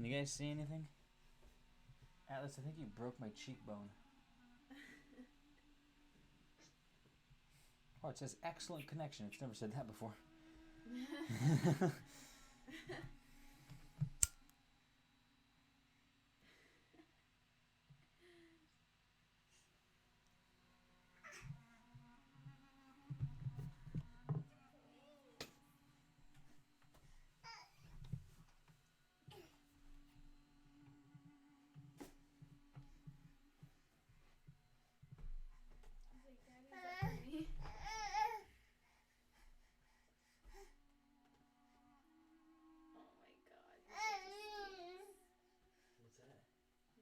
Can you guys see anything? Atlas, I think you broke my cheekbone. Oh, it says excellent connection. It's never said that before. What's that? He's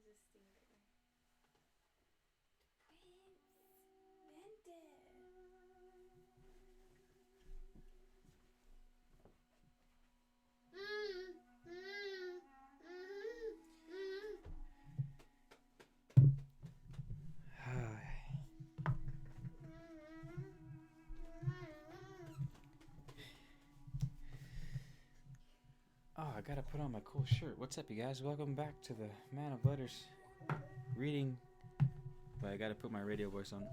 a stinker. Prince, vente. Oh, I gotta put on my cool shirt. What's up, you guys? Welcome back to the Man of Letters reading. But I gotta put my radio voice on.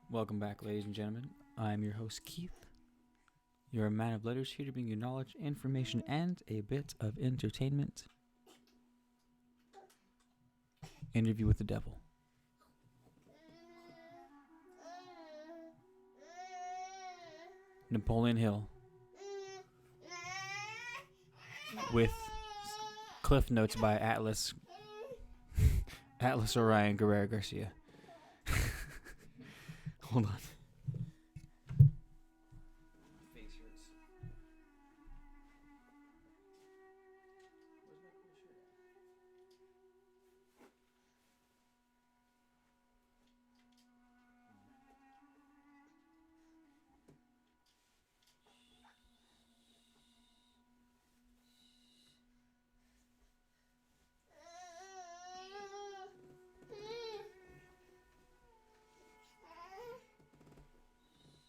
Welcome back, ladies and gentlemen. I'm your host, Keith. You're a Man of Letters, here to bring you knowledge, information, and a bit of entertainment. Interview with the Devil. Napoleon Hill. With cliff notes by Atlas. Atlas Orion Guerrero Garcia. Hold on. Face hurts. Where's my cool shirt at? Definitely not mine. Like, it's yours, like, I gave to you.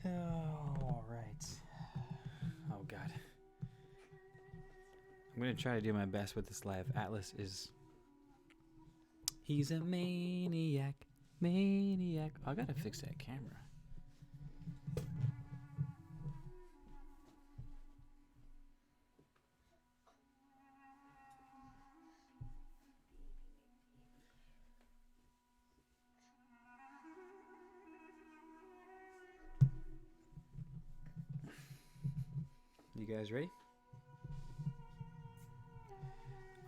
Oh, all right. Oh, God. I'm going to try to do my best with this live. Atlas is... He's a maniac. Maniac. Oh, I got to fix that camera. You guys ready?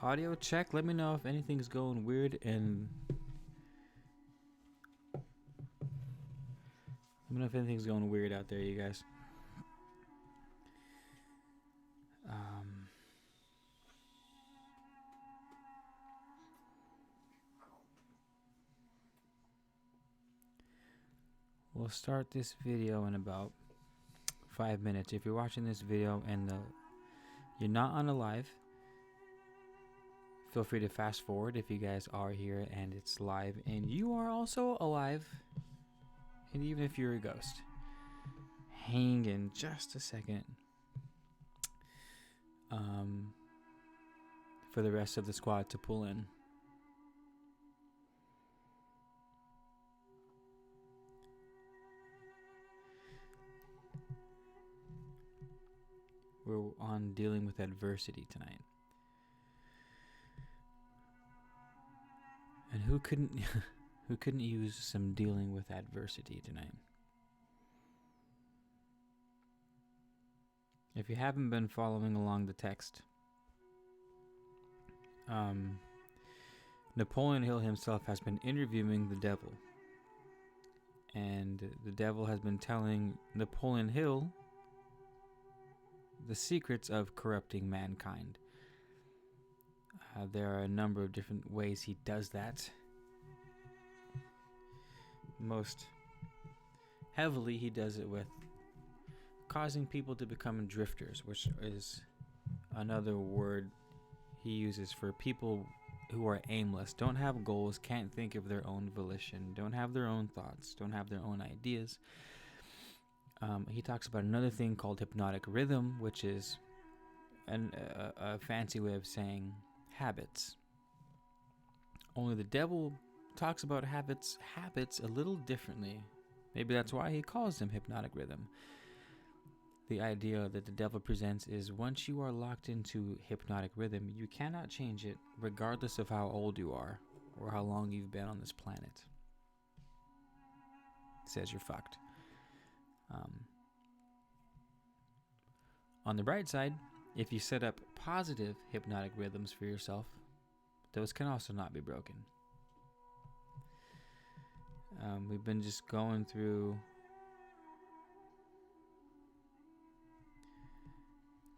Audio check. Let me know if anything's going weird and... Let me know if anything's going weird out there, you guys. We'll start this video in about 5 minutes. If you're watching this video and you're not on a live, feel free to fast forward if you guys are here and it's live and you are also alive. And even if you're a ghost, hang in just a second for the rest of the squad to pull in. We're on dealing with adversity tonight. And who couldn't use some dealing with adversity tonight? If you haven't been following along the text, Napoleon Hill himself has been interviewing the devil. And the devil has been telling Napoleon Hill the secrets of corrupting mankind. There are a number of different ways he does that. Most heavily, he does it with causing people to become drifters, which is another word he uses for people who are aimless, don't have goals, can't think of their own volition, don't have their own thoughts, don't have their own ideas. He talks about another thing called hypnotic rhythm, which is a fancy way of saying habits. Only the devil talks about habits a little differently. Maybe that's why he calls them hypnotic rhythm. The idea that the devil presents is once you are locked into hypnotic rhythm, you cannot change it regardless of how old you are or how long you've been on this planet. It says you're fucked. On the bright side, if you set up positive hypnotic rhythms for yourself, those can also not be broken. We've been just going through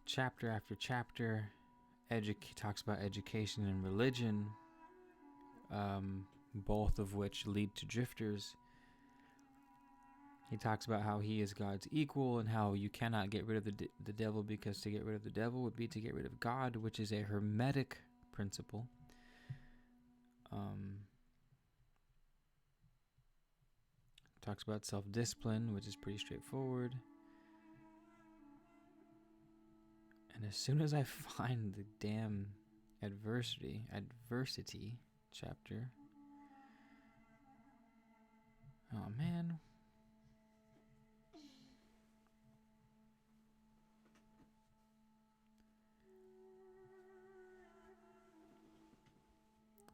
chapter after chapter. Talks about education and religion, both of which lead to drifters. He talks about how he is God's equal and how you cannot get rid of the devil, because to get rid of the devil would be to get rid of God, which is a hermetic principle. Talks about self-discipline, which is pretty straightforward. And as soon as I find the damn adversity chapter, oh man.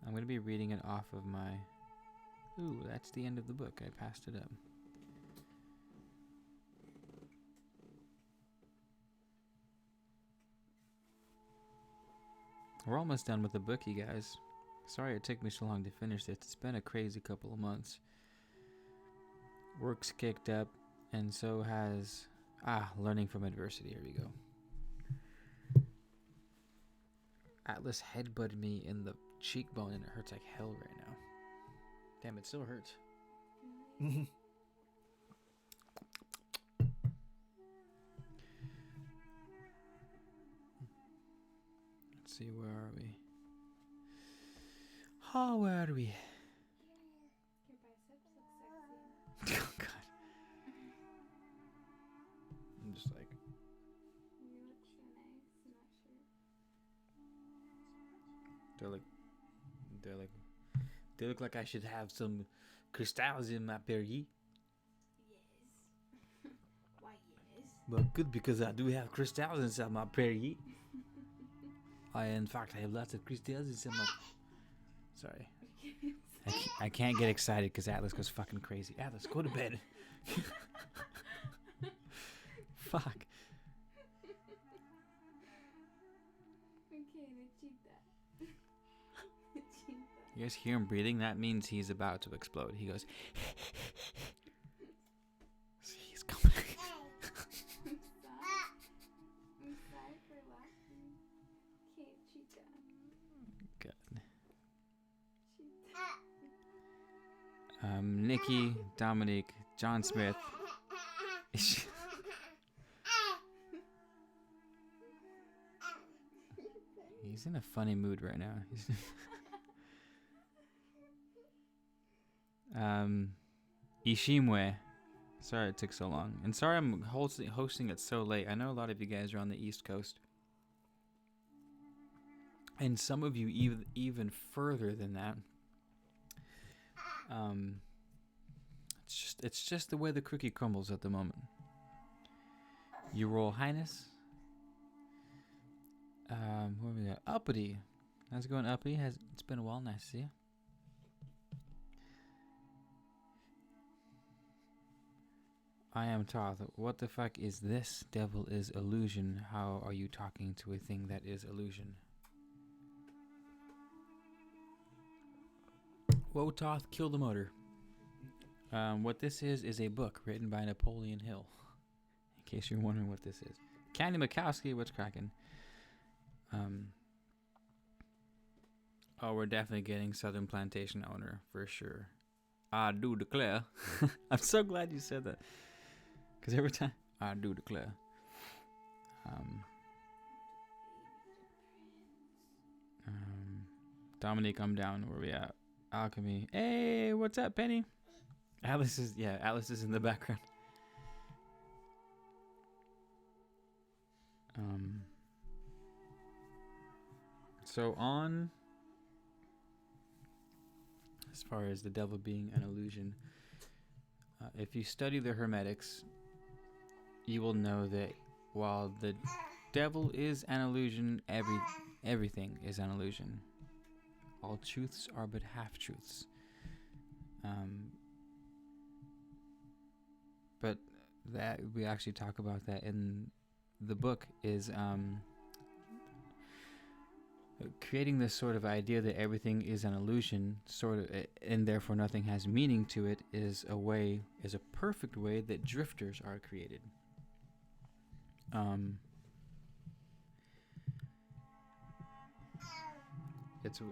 I'm going to be reading it off of my... Ooh, that's the end of the book. I passed it up. We're almost done with the book, you guys. Sorry it took me so long to finish this. It's been a crazy couple of months. Work's kicked up, and so has... learning from adversity. Here we go. Atlas headbutted me in the cheekbone, and it hurts like hell right now. Damn, it still hurts. Let's see, where are we? Oh, where are we? Your biceps look sexy. Oh, God. I'm just like... You look so nice in that shirt. They look like I should have some crystals in my Perrier. Yes. Why, yes. Well, good, because I do have crystals inside my Perrier. In fact, I have lots of crystals inside my... Sorry. I can't get excited because Atlas goes fucking crazy. Atlas, go to bed. Fuck. Okay, I cheat that. I cheat that. You guys hear him breathing? That means he's about to explode. He goes... He's coming. I'm sorry for laughing. Okay, cheat that. Good. Cheat that. Nikki, Dominique, John Smith. He's in a funny mood right now. Ishimwe. Sorry it took so long. And sorry I'm hosting it so late. I know a lot of you guys are on the East Coast. And some of you even further than that. It's just the way the cookie crumbles at the moment. Your Royal Highness. Where we got? Uppity. How's it going, Uppity? It's been a while. Nice to see you. I am Toth. What the fuck is this? Devil is illusion. How are you talking to a thing that is illusion? Whoa, Toth, kill the motor. What this is a book written by Napoleon Hill. In case you're wondering what this is. Candy Mikowski, what's cracking? Oh, we're definitely getting Southern Plantation owner for sure. I do declare. I'm so glad you said that. Because every time, I do declare. Dominique, I'm down. Where we at? Alchemy. Hey, what's up, Penny? Alice is in the background. So on, as far as the devil being an illusion, if you study the Hermetics, you will know that while the devil is an illusion, everything is an illusion. All truths are but half-truths. But that we actually talk about that in the book is creating this sort of idea that everything is an illusion, sort of, and therefore nothing has meaning to it, is a perfect way that drifters are created.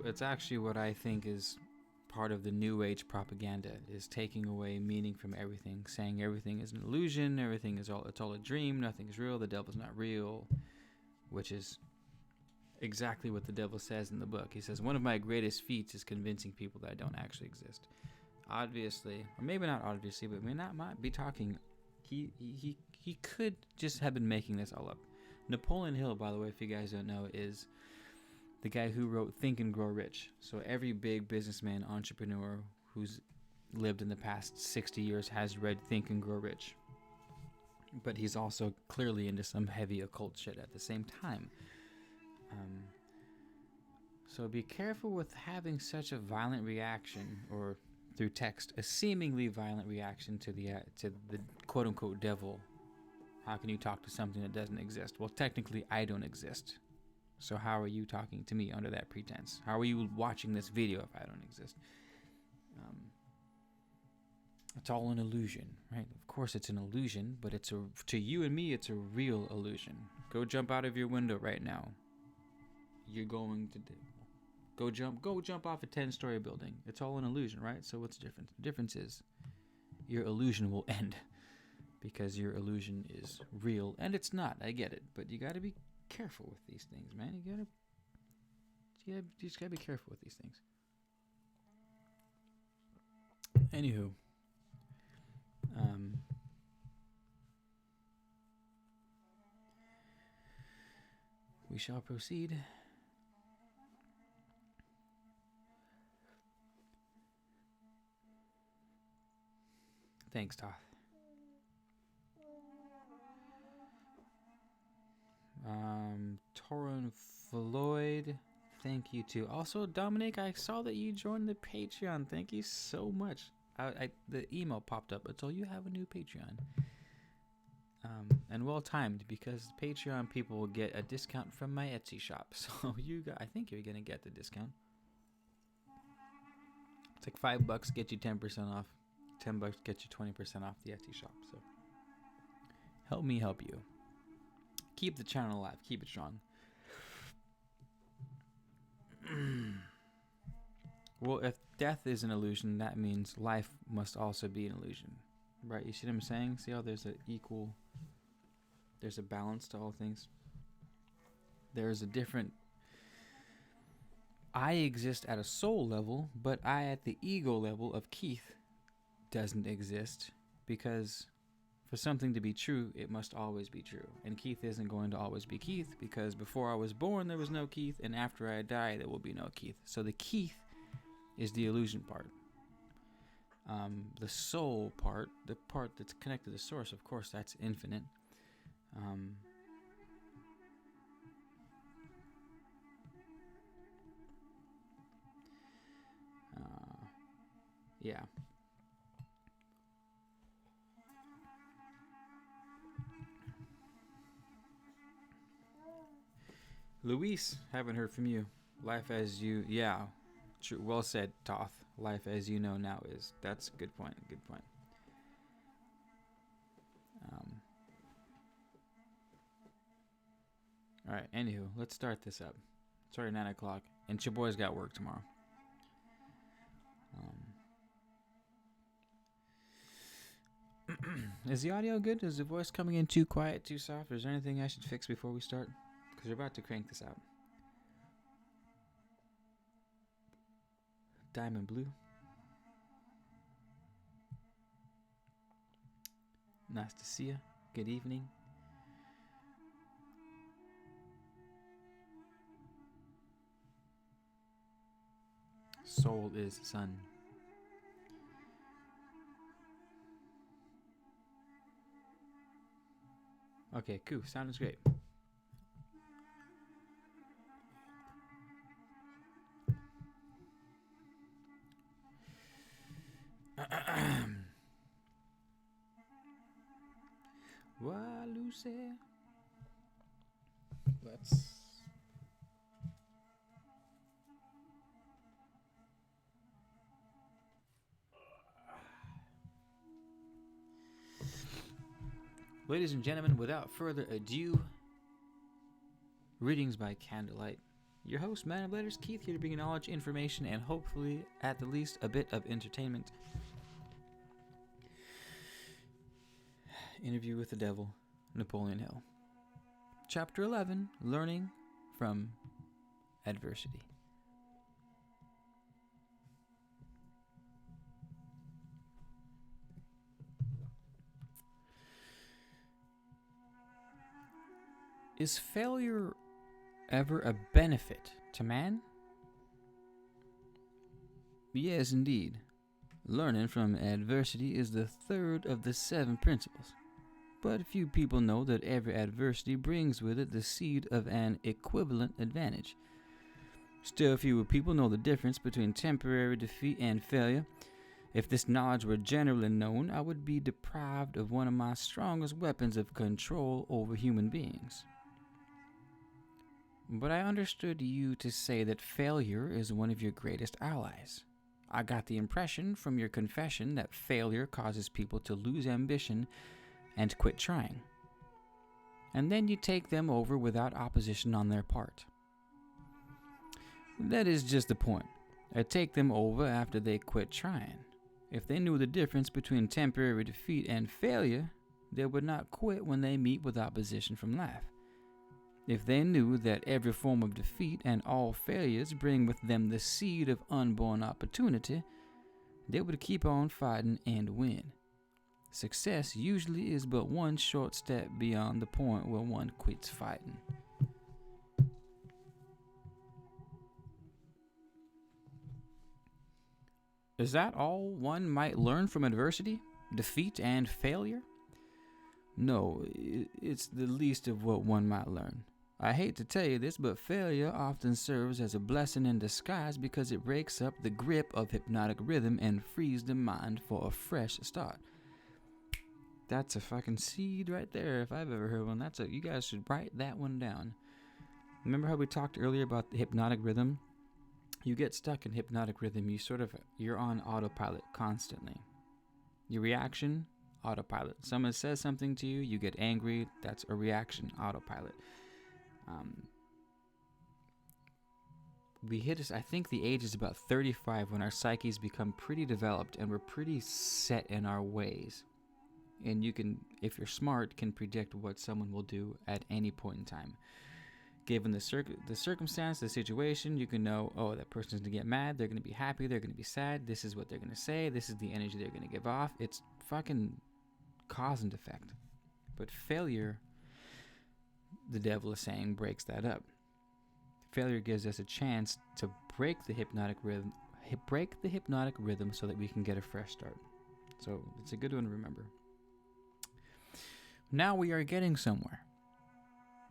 It's actually what I think is part of the New Age propaganda, is taking away meaning from everything, saying everything is an illusion, it's all a dream, nothing's real, the devil's not real, which is exactly what the devil says in the book. He says, one of my greatest feats is convincing people that I don't actually exist. Obviously, or maybe not obviously, but might be talking. He could just have been making this all up. Napoleon Hill, by the way, if you guys don't know, is the guy who wrote Think and Grow Rich. So every big businessman, entrepreneur who's lived in the past 60 years has read Think and Grow Rich. But he's also clearly into some heavy occult shit at the same time. So be careful with having such a violent reaction, or through text, a seemingly violent reaction to the quote-unquote devil. How can you talk to something that doesn't exist? Well, technically, I don't exist. So how are you talking to me under that pretense? How are you watching this video if I don't exist? It's all an illusion, right? Of course it's an illusion, but to you and me, it's a real illusion. Go jump out of your window right now. You're going to go jump off a 10-story building. It's all an illusion, right? So what's the difference? The difference is your illusion will end because your illusion is real, and it's not. I get it, but you got to be careful with these things, man. You just gotta be careful with these things. Anywho, we shall proceed. Thanks, Toth. Torrin Floyd, thank you too. Also, Dominic, I saw that you joined the Patreon. Thank you so much. The email popped up. It's all you have a new Patreon. And well timed, because Patreon people will get a discount from my Etsy shop. So I think you're gonna get the discount. It's like $5 get you 10% off. $10 get you 20% off the Etsy shop. So help me help you. Keep the channel alive. Keep it strong. Well, if death is an illusion, that means life must also be an illusion, right? You see what I'm saying? See how there's a balance to all things? There's a different... I exist at a soul level, but I at the ego level of Keith doesn't exist, because for something to be true, it must always be true. And Keith isn't going to always be Keith, because before I was born, there was no Keith, and after I die, there will be no Keith. So the Keith is the illusion part. The soul part, the part that's connected to the source, of course, that's infinite. Yeah. Luis, haven't heard from you. Life as you, yeah, true. Well said, Toth. Life as you know now is. That's a good point. Good point. All right. Anywho, let's start this up. It's already 9 o'clock, and your boy's got work tomorrow. Is the audio good? Is the voice coming in too quiet, too soft? Is there anything I should fix before we start? Because we're about to crank this out. Diamond Blue. Nice to see you. Good evening. Soul is sun. Okay, cool. Sounds great. Why, Lucy? Let's. Ladies and gentlemen, without further ado, readings by Candlelight. Your host, Man of Letters, Keith, here to bring you knowledge, information, and hopefully, at the least, a bit of entertainment. Interview with the Devil, Napoleon Hill. Chapter 11, Learning from Adversity. Is failure ever a benefit to man? Yes, indeed. Learning from adversity is the third of the 7 principles. But few people know that every adversity brings with it the seed of an equivalent advantage. Still fewer people know the difference between temporary defeat and failure. If this knowledge were generally known, I would be deprived of one of my strongest weapons of control over human beings. But I understood you to say that failure is one of your greatest allies. I got the impression from your confession that failure causes people to lose ambition and quit trying. And then you take them over without opposition on their part. That is just the point. I take them over after they quit trying. If they knew the difference between temporary defeat and failure, they would not quit when they meet with opposition from life. If they knew that every form of defeat and all failures bring with them the seed of unborn opportunity, they would keep on fighting and win. Success usually is but one short step beyond the point where one quits fighting. Is that all one might learn from adversity, defeat, and failure? No, it's the least of what one might learn. I hate to tell you this, but failure often serves as a blessing in disguise because it breaks up the grip of hypnotic rhythm and frees the mind for a fresh start. That's a fucking seed right there, if I've ever heard one. You guys should write that one down. Remember how we talked earlier about the hypnotic rhythm? You get stuck in hypnotic rhythm, you're on autopilot constantly. Your reaction, autopilot. Someone says something to you, you get angry, that's a reaction, autopilot. I think the age is about 35 when our psyches become pretty developed and we're pretty set in our ways. And you can, if you're smart, can predict what someone will do at any point in time. Given the circumstance, the situation, you can know, oh, that person's going to get mad, they're going to be happy, they're going to be sad, this is what they're going to say, this is the energy they're going to give off. It's fucking cause and effect. But failure, the devil is saying, breaks that up. Failure gives us a chance to break the hypnotic rhythm so that we can get a fresh start. So it's a good one to remember. Now we are getting somewhere.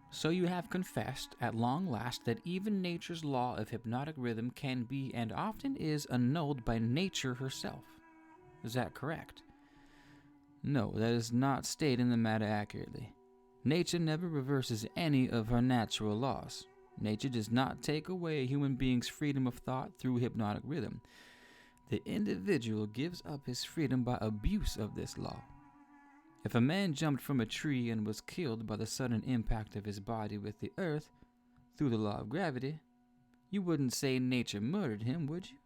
So you have confessed at long last that even nature's law of hypnotic rhythm can be and often is annulled by nature herself. Is that correct? No, that is not stating the matter accurately. Nature never reverses any of her natural laws. Nature does not take away a human being's freedom of thought through hypnotic rhythm. The individual gives up his freedom by abuse of this law. If a man jumped from a tree and was killed by the sudden impact of his body with the earth through the law of gravity, you wouldn't say nature murdered him, would you?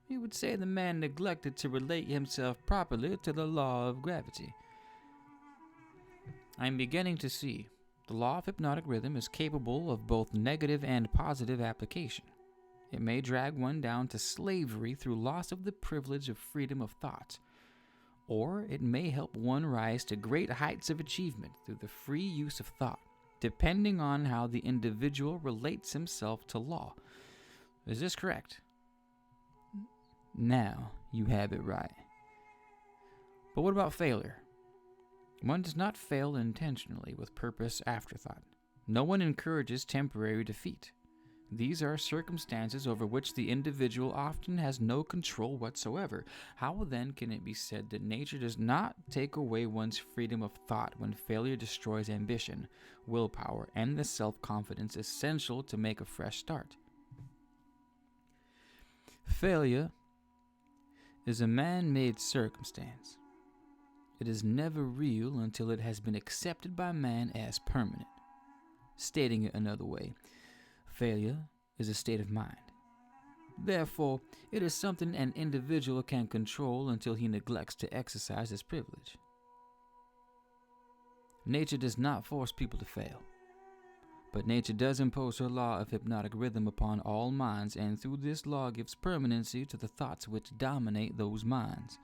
You would say the man neglected to relate himself properly to the law of gravity. I am beginning to see the law of hypnotic rhythm is capable of both negative and positive application. It may drag one down to slavery through loss of the privilege of freedom of thought, or it may help one rise to great heights of achievement through the free use of thought, depending on how the individual relates himself to law. Is this correct? Now you have it right. But what about failure? One does not fail intentionally with purpose afterthought. No one encourages temporary defeat. These are circumstances over which the individual often has no control whatsoever. How then can it be said that nature does not take away one's freedom of thought when failure destroys ambition, willpower, and the self-confidence essential to make a fresh start? Failure is a man-made circumstance. It is never real until it has been accepted by man as permanent. Stating it another way, failure is a state of mind. Therefore, it is something an individual can control until he neglects to exercise his privilege. Nature does not force people to fail, but nature does impose her law of hypnotic rhythm upon all minds, and through this law gives permanency to the thoughts which dominate those minds.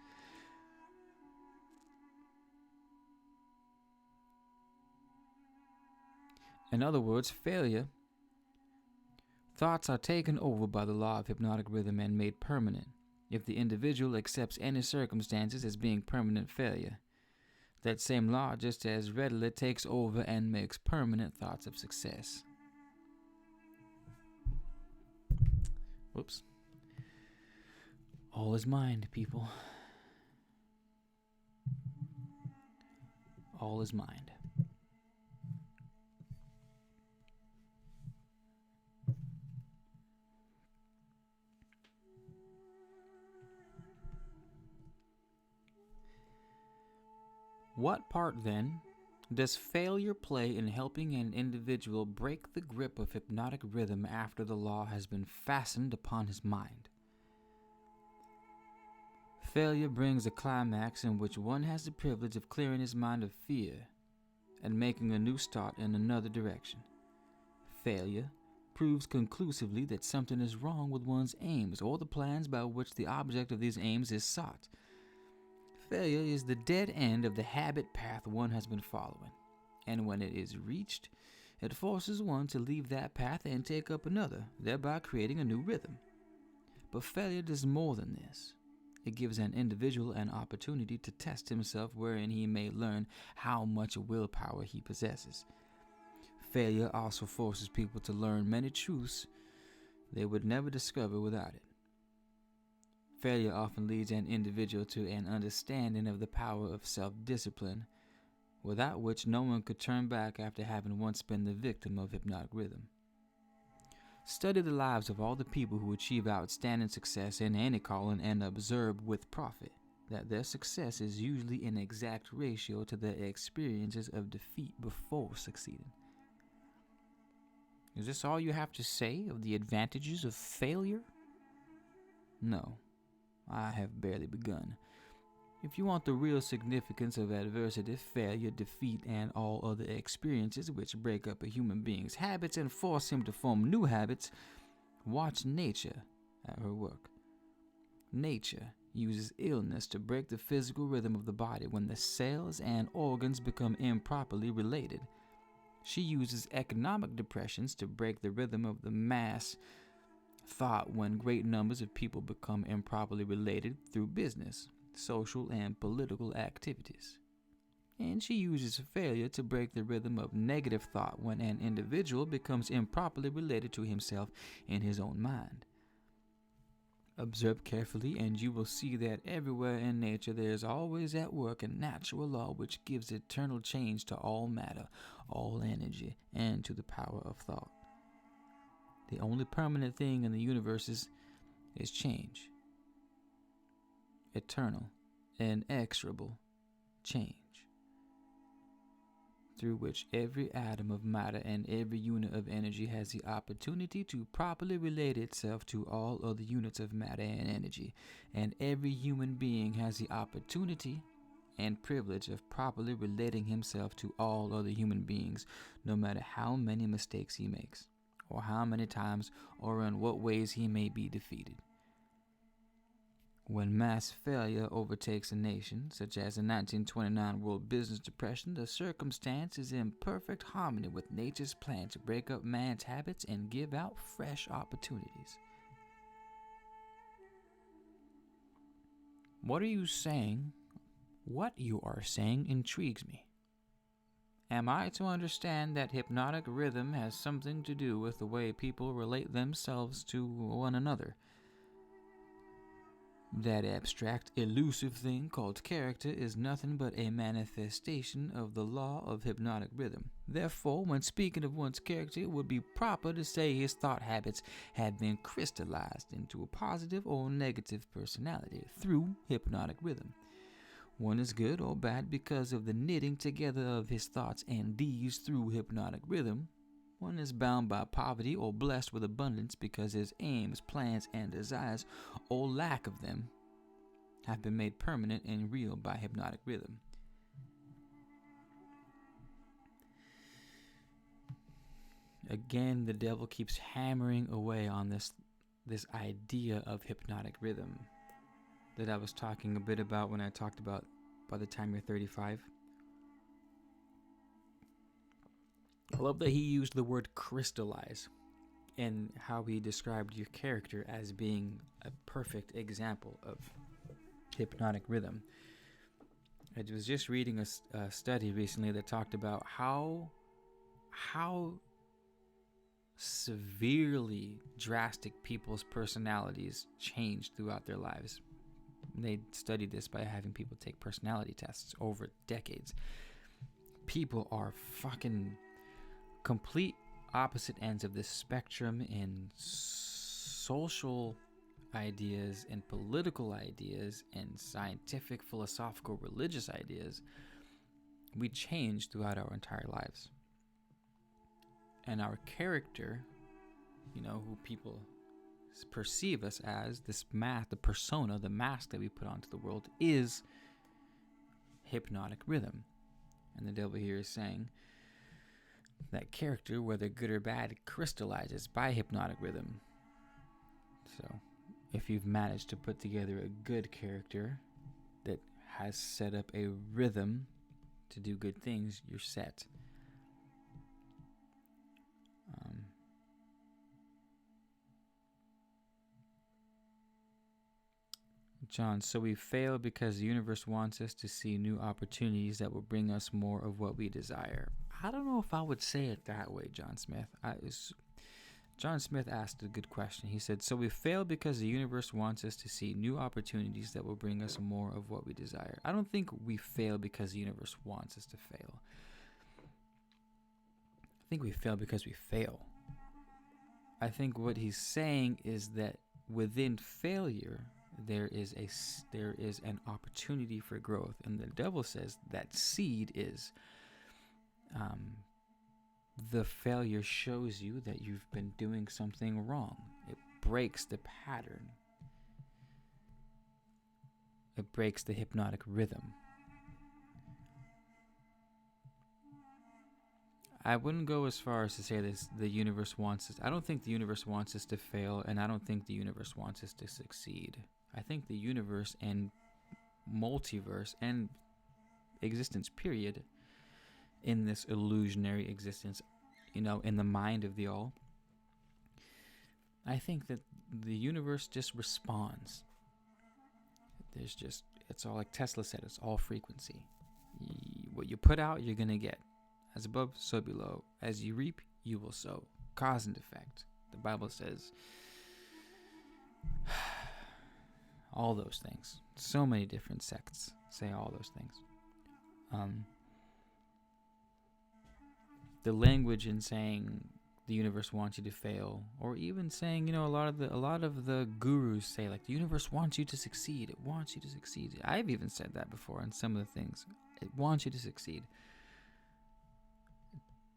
In other words, thoughts are taken over by the law of hypnotic rhythm and made permanent if the individual accepts any circumstances as being permanent failure. That same law just as readily takes over and makes permanent thoughts of success. Whoops. All is mind, people. All is mind. What part, then, does failure play in helping an individual break the grip of hypnotic rhythm after the law has been fastened upon his mind? Failure brings a climax in which one has the privilege of clearing his mind of fear and making a new start in another direction. Failure proves conclusively that something is wrong with one's aims or the plans by which the object of these aims is sought. Failure is the dead end of the habit path one has been following, and when it is reached, it forces one to leave that path and take up another, thereby creating a new rhythm. But failure does more than this. It gives an individual an opportunity to test himself, wherein he may learn how much willpower he possesses. Failure also forces people to learn many truths they would never discover without it. Failure often leads an individual to an understanding of the power of self-discipline, without which no one could turn back after having once been the victim of hypnotic rhythm. Study the lives of all the people who achieve outstanding success in any calling and observe with profit that their success is usually in exact ratio to their experiences of defeat before succeeding. Is this all you have to say of the advantages of failure? No. I have barely begun. If you want the real significance of adversity, failure, defeat, and all other experiences which break up a human being's habits and force him to form new habits, watch nature at her work. Nature uses illness to break the physical rhythm of the body when the cells and organs become improperly related. She uses economic depressions to break the rhythm of the mass thought when great numbers of people become improperly related through business, social, and political activities. And she uses failure to break the rhythm of negative thought when an individual becomes improperly related to himself in his own mind. Observe carefully, and you will see that everywhere in nature there is always at work a natural law which gives eternal change to all matter, all energy, and to the power of thought. The only permanent thing in the universe is change. Eternal, inexorable change, through which every atom of matter and every unit of energy has the opportunity to properly relate itself to all other units of matter and energy, and every human being has the opportunity and privilege of properly relating himself to all other human beings, no matter how many mistakes he makes, or how many times or in what ways he may be defeated. When mass failure overtakes a nation, such as the 1929 World Business Depression, the circumstance is in perfect harmony with nature's plan to break up man's habits and give out fresh opportunities. What are you saying? What you are saying intrigues me. Am I to understand that hypnotic rhythm has something to do with the way people relate themselves to one another? That abstract, elusive thing called character is nothing but a manifestation of the law of hypnotic rhythm. Therefore, when speaking of one's character, it would be proper to say his thought habits have been crystallized into a positive or negative personality through hypnotic rhythm. One is good or bad because of the knitting together of his thoughts and deeds through hypnotic rhythm. One is bound by poverty or blessed with abundance because his aims, plans, and desires, or lack of them, have been made permanent and real by hypnotic rhythm. Again, the devil keeps hammering away on this idea of hypnotic rhythm that I was talking a bit about when I talked about by the time you're 35. I love that he used the word crystallize and how he described your character as being a perfect example of hypnotic rhythm. I was just reading a study recently that talked about how severely drastic people's personalities change throughout their lives. They studied this by having people take personality tests over decades. People are fucking complete opposite ends of this spectrum in social ideas and political ideas and scientific, philosophical, religious ideas. We change throughout our entire lives. And our character, who people perceive us as, this mask, the persona, the mask that we put onto the world, is hypnotic rhythm. And the devil here is saying that character, whether good or bad, crystallizes by hypnotic rhythm. So, if you've managed to put together a good character that has set up a rhythm to do good things, you're set. John, so we fail because the universe wants us to see new opportunities that will bring us more of what we desire. I don't know if I would say it that way, John Smith. John Smith asked a good question. He said, so we fail because the universe wants us to see new opportunities that will bring us more of what we desire. I don't think we fail because the universe wants us to fail. I think we fail because we fail. I think what he's saying is that within failure, there is an opportunity for growth. And the devil says that seed is the failure shows you that you've been doing something wrong. It breaks the pattern. It breaks the hypnotic rhythm. I wouldn't go as far as to say this, the universe wants us. I don't think the universe wants us to fail, and I don't think the universe wants us to succeed. I think the universe and multiverse and existence, period, in this illusionary existence, in the mind of the all, I think that the universe just responds. It's all like Tesla said, it's all frequency. What you put out, you're going to get. As above, so below. As you reap, you will sow. Cause and effect. The Bible says all those things. So many different sects say all those things. The language in saying the universe wants you to fail, or even saying, a lot of the gurus say, like, the universe wants you to succeed. It wants you to succeed. I've even said that before on some of the things. It wants you to succeed.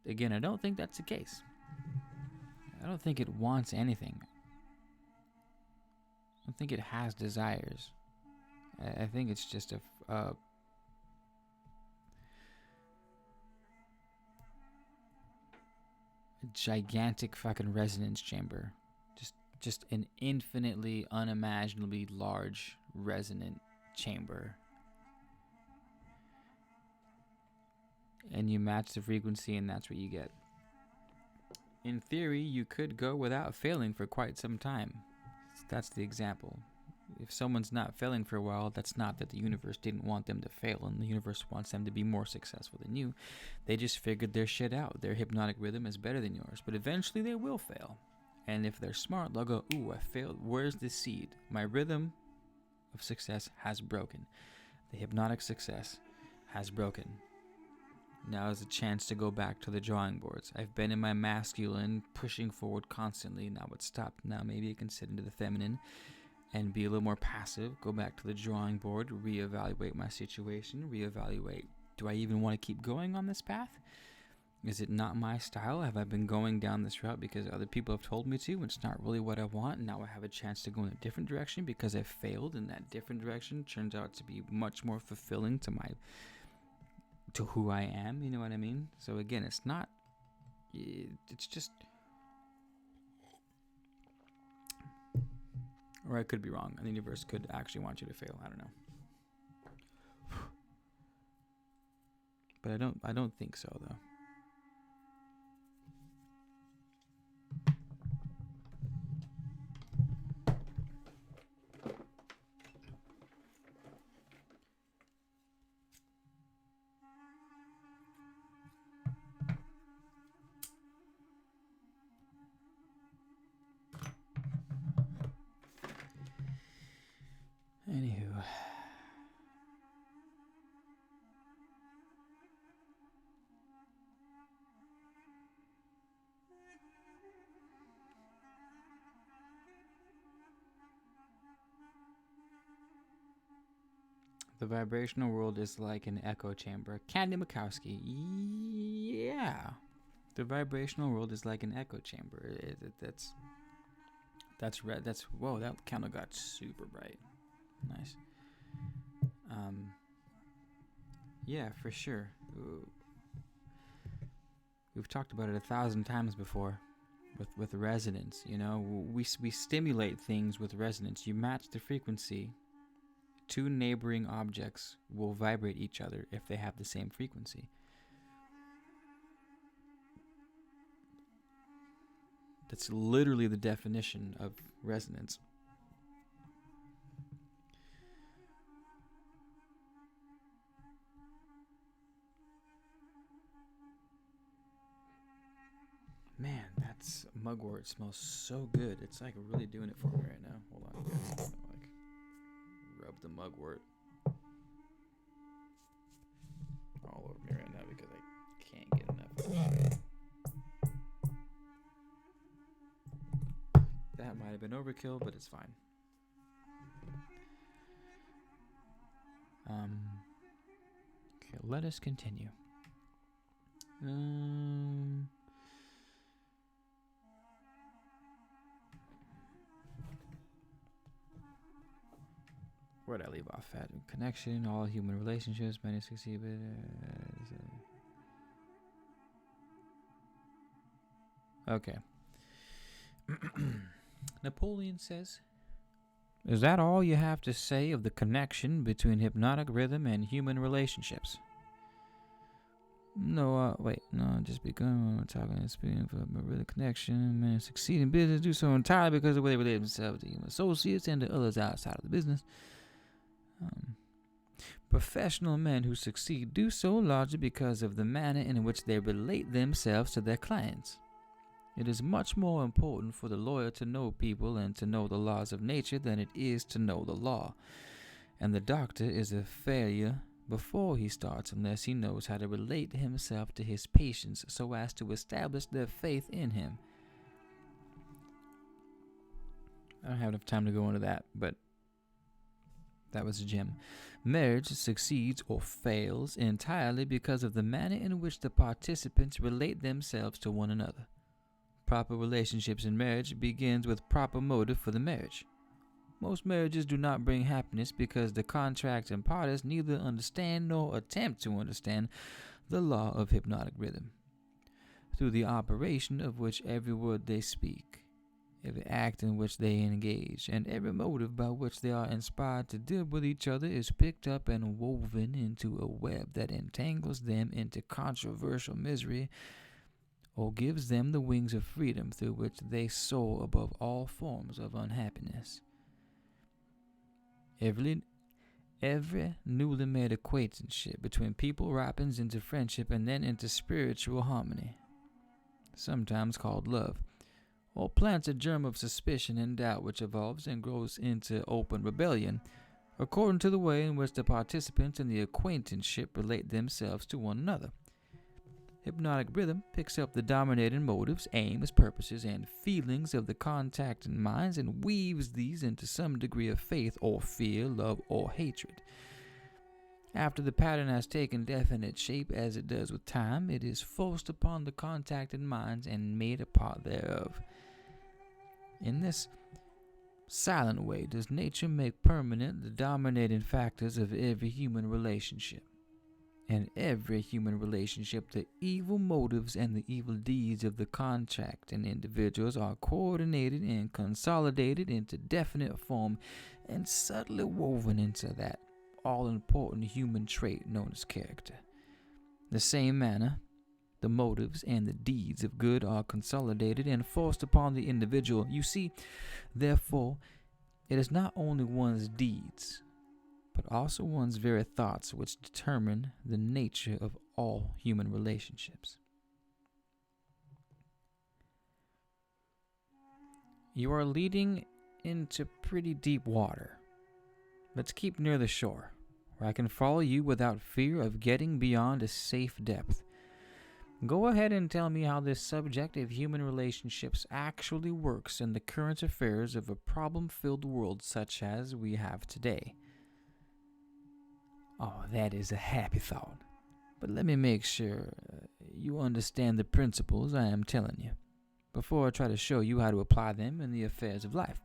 Again, I don't think that's the case. I don't think it wants anything. I don't think it has desires. I think it's just a gigantic fucking resonance chamber. Just an infinitely, unimaginably large resonant chamber. And you match the frequency, and that's what you get. In theory, you could go without failing for quite some time. That's the example. If someone's not failing for a while, that's not that the universe didn't want them to fail, and the universe wants them to be more successful than you. They just figured their shit out. Their hypnotic rhythm is better than yours, but eventually they will fail. And if they're smart, they'll go, ooh, I failed. Where's the seed? My rhythm of success has broken. The hypnotic success has broken. Now is a chance to go back to the drawing boards. I've been in my masculine, pushing forward constantly. Now it's stopped. Now maybe I can sit into the feminine and be a little more passive, go back to the drawing board, reevaluate my situation, reevaluate, do I even want to keep going on this path? Is it not my style? Have I been going down this route because other people have told me to, and it's not really what I want, and now I have a chance to go in a different direction because I failed in that different direction? Turns out to be much more fulfilling to who I am, you know what I mean? So again, it's just, or I could be wrong, and the universe could actually want you to fail. I don't know. But I don't think so, though. Anywho. The vibrational world is like an echo chamber. Candy Mikowski. Yeah. The vibrational world is like an echo chamber. That's red. Whoa, that candle got super bright. Nice. Yeah, for sure. We've talked about it 1,000 times before with resonance, we stimulate things with resonance. You match the frequency. Two neighboring objects will vibrate each other if they have the same frequency. That's literally the definition of resonance. Man, that's mugwort smells so good. It's like really doing it for me right now. Hold on, guys. Like, rub the mugwort all over me right now because I can't get enough of it. That might have been overkill, but it's fine. Okay, let us continue. Where'd I leave off at? Connection, all human relationships, many succeed. Okay. Napoleon says, is that all you have to say of the connection between hypnotic rhythm and human relationships? No, just because we're talking and speaking for really connection, man, succeed in business, do so entirely because of the way they relate themselves to human associates and to others outside of the business. Professional men who succeed do so largely because of the manner in which they relate themselves to their clients. It is much more important for the lawyer to know people and to know the laws of nature than it is to know the law. And the doctor is a failure before he starts unless he knows how to relate himself to his patients so as to establish their faith in him. I don't have enough time to go into that, but that was a gem. Marriage succeeds or fails entirely because of the manner in which the participants relate themselves to one another. Proper relationships in marriage begins with proper motive for the marriage. Most marriages do not bring happiness because the contracting parties neither understand nor attempt to understand the law of hypnotic rhythm, through the operation of which every word they speak, every act in which they engage, and every motive by which they are inspired to deal with each other is picked up and woven into a web that entangles them into controversial misery, or gives them the wings of freedom through which they soar above all forms of unhappiness. Every newly made acquaintanceship between people ripens into friendship and then into spiritual harmony, sometimes called love, or plants a germ of suspicion and doubt which evolves and grows into open rebellion, according to the way in which the participants in the acquaintanceship relate themselves to one another. Hypnotic rhythm picks up the dominating motives, aims, purposes, and feelings of the contacting minds and weaves these into some degree of faith or fear, love, or hatred. After the pattern has taken definite shape, as it does with time, it is forced upon the contacted minds and made a part thereof. In this silent way does nature make permanent the dominating factors of every human relationship. In every human relationship, the evil motives and the evil deeds of the contracting individuals are coordinated and consolidated into definite form and subtly woven into that all-important human trait known as character. The same manner, the motives and the deeds of good are consolidated and forced upon the individual. You see, therefore, it is not only one's deeds, but also one's very thoughts which determine the nature of all human relationships. You are leading into pretty deep water. Let's keep near the shore, where I can follow you without fear of getting beyond a safe depth. Go ahead and tell me how this subject of human relationships actually works in the current affairs of a problem-filled world such as we have today. Oh, that is a happy thought. But let me make sure you understand the principles I am telling you, before I try to show you how to apply them in the affairs of life.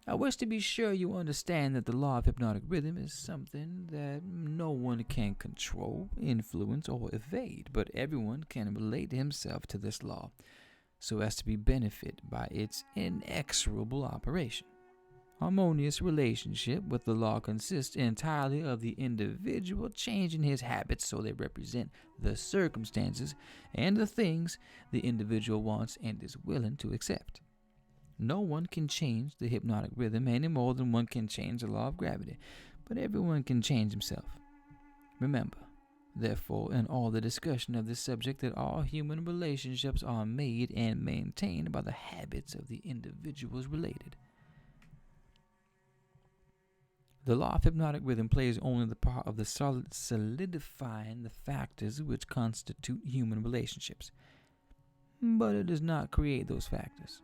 I wish to be sure you understand that the law of hypnotic rhythm is something that no one can control, influence, or evade, but everyone can relate himself to this law so as to be benefited by its inexorable operation. Harmonious relationship with the law consists entirely of the individual changing his habits so they represent the circumstances and the things the individual wants and is willing to accept. No one can change the hypnotic rhythm any more than one can change the law of gravity, but everyone can change himself. Remember, therefore, in all the discussion of this subject, that all human relationships are made and maintained by the habits of the individuals related. The law of hypnotic rhythm plays only the part of the solidifying the factors which constitute human relationships, but it does not create those factors.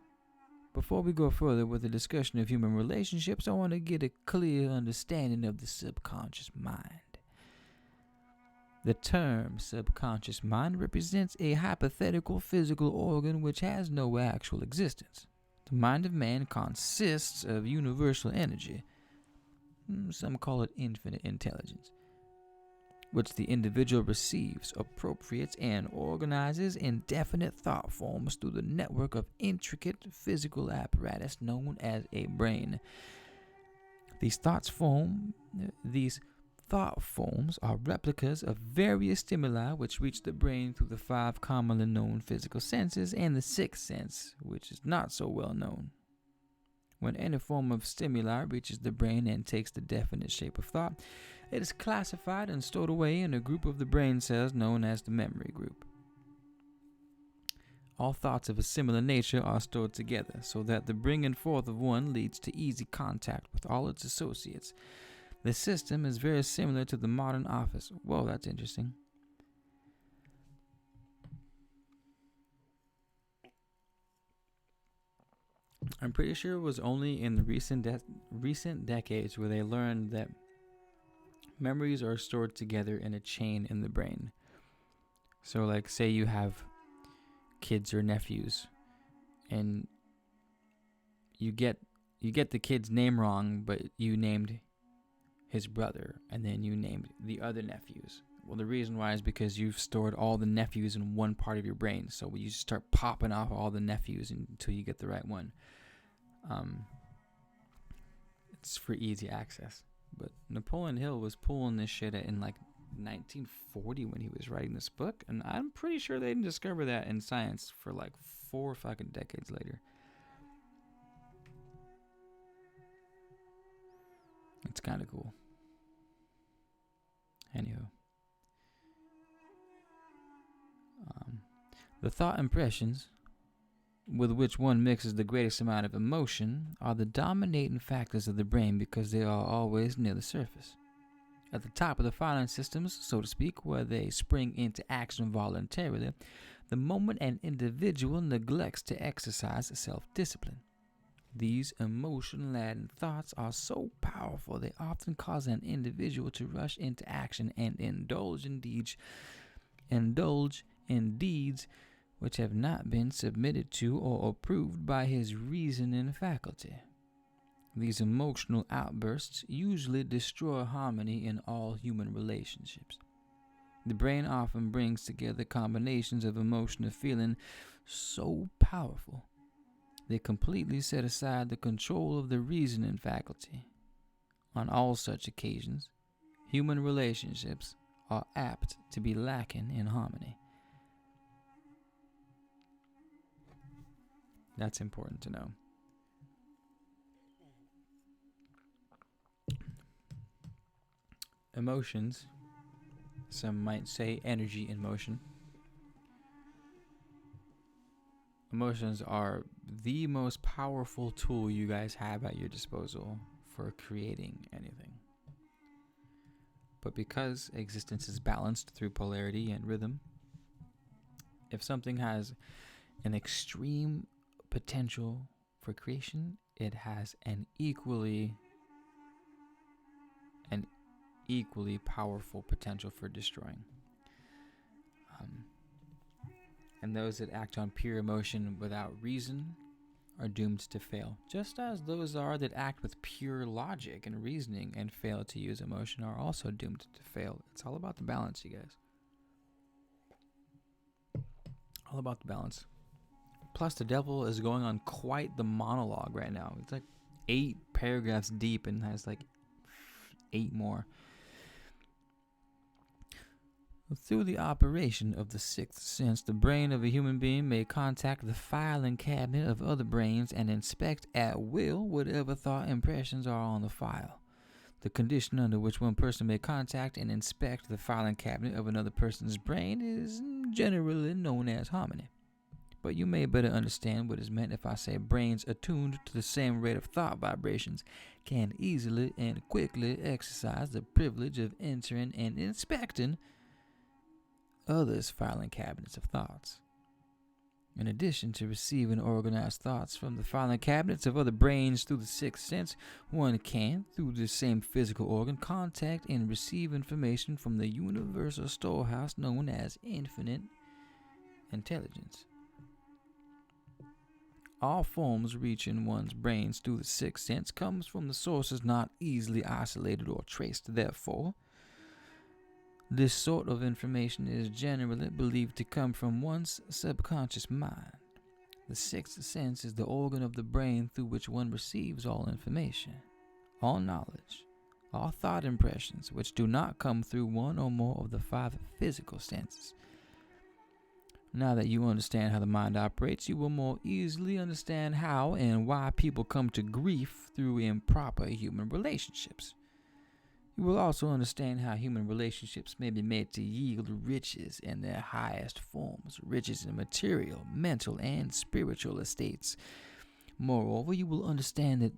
Before we go further with the discussion of human relationships, I want to get a clear understanding of the subconscious mind. The term subconscious mind represents a hypothetical physical organ which has no actual existence. The mind of man consists of universal energy, some call it infinite intelligence, which the individual receives, appropriates, and organizes in definite thought forms through the network of intricate physical apparatus known as a brain. These thought forms are replicas of various stimuli which reach the brain through the 5 commonly known physical senses and the 6th sense, which is not so well known. When any form of stimuli reaches the brain and takes the definite shape of thought, it is classified and stored away in a group of the brain cells known as the memory group. All thoughts of a similar nature are stored together, so that the bringing forth of one leads to easy contact with all its associates. The system is very similar to the modern office. Whoa, that's interesting. I'm pretty sure it was only in the recent decades where they learned that memories are stored together in a chain in the brain. So, like, say you have kids or nephews, and you get the kid's name wrong, but you named his brother, and then you named the other nephews. Well, the reason why is because you've stored all the nephews in one part of your brain. So you just start popping off all the nephews until you get the right one. It's for easy access. But Napoleon Hill was pulling this shit in like 1940 when he was writing this book, and I'm pretty sure they didn't discover that in science for like 4 fucking decades later. It's kind of cool. Anywho. The thought impressions with which one mixes the greatest amount of emotion are the dominating factors of the brain because they are always near the surface. At the top of the filing systems, so to speak, where they spring into action voluntarily, the moment an individual neglects to exercise self-discipline. These emotion-laden thoughts are so powerful they often cause an individual to rush into action and indulge in deeds which have not been submitted to or approved by his reasoning faculty. These emotional outbursts usually destroy harmony in all human relationships. The brain often brings together combinations of emotion and feeling so powerful they completely set aside the control of the reasoning faculty. On all such occasions, human relationships are apt to be lacking in harmony. That's important to know. Emotions, some might say energy in motion. Emotions are the most powerful tool you guys have at your disposal for creating anything. But because existence is balanced through polarity and rhythm, if something has an extreme potential for creation, it has an equally powerful potential for destroying. And those that act on pure emotion without reason are doomed to fail, just as those are that act with pure logic and reasoning and fail to use emotion are also doomed to fail. It's all about the balance, you guys. All about the balance. Plus, the devil is going on quite the monologue right now. It's like 8 paragraphs deep and has like 8 more. Through the operation of the sixth sense, the brain of a human being may contact the filing cabinet of other brains and inspect at will whatever thought impressions are on the file. The condition under which one person may contact and inspect the filing cabinet of another person's brain is generally known as harmony. But you may better understand what is meant if I say brains attuned to the same rate of thought vibrations can easily and quickly exercise the privilege of entering and inspecting others' filing cabinets of thoughts. In addition to receiving organized thoughts from the filing cabinets of other brains through the sixth sense, one can, through the same physical organ, contact and receive information from the universal storehouse known as infinite intelligence. All forms reaching one's brains through the sixth sense comes from the sources not easily isolated or traced. Therefore, this sort of information is generally believed to come from one's subconscious mind. The sixth sense is the organ of the brain through which one receives all information, all knowledge, all thought impressions which do not come through one or more of the 5 physical senses. Now that you understand how the mind operates, you will more easily understand how and why people come to grief through improper human relationships. You will also understand how human relationships may be made to yield riches in their highest forms, riches in material, mental, and spiritual estates. Moreover, you will understand that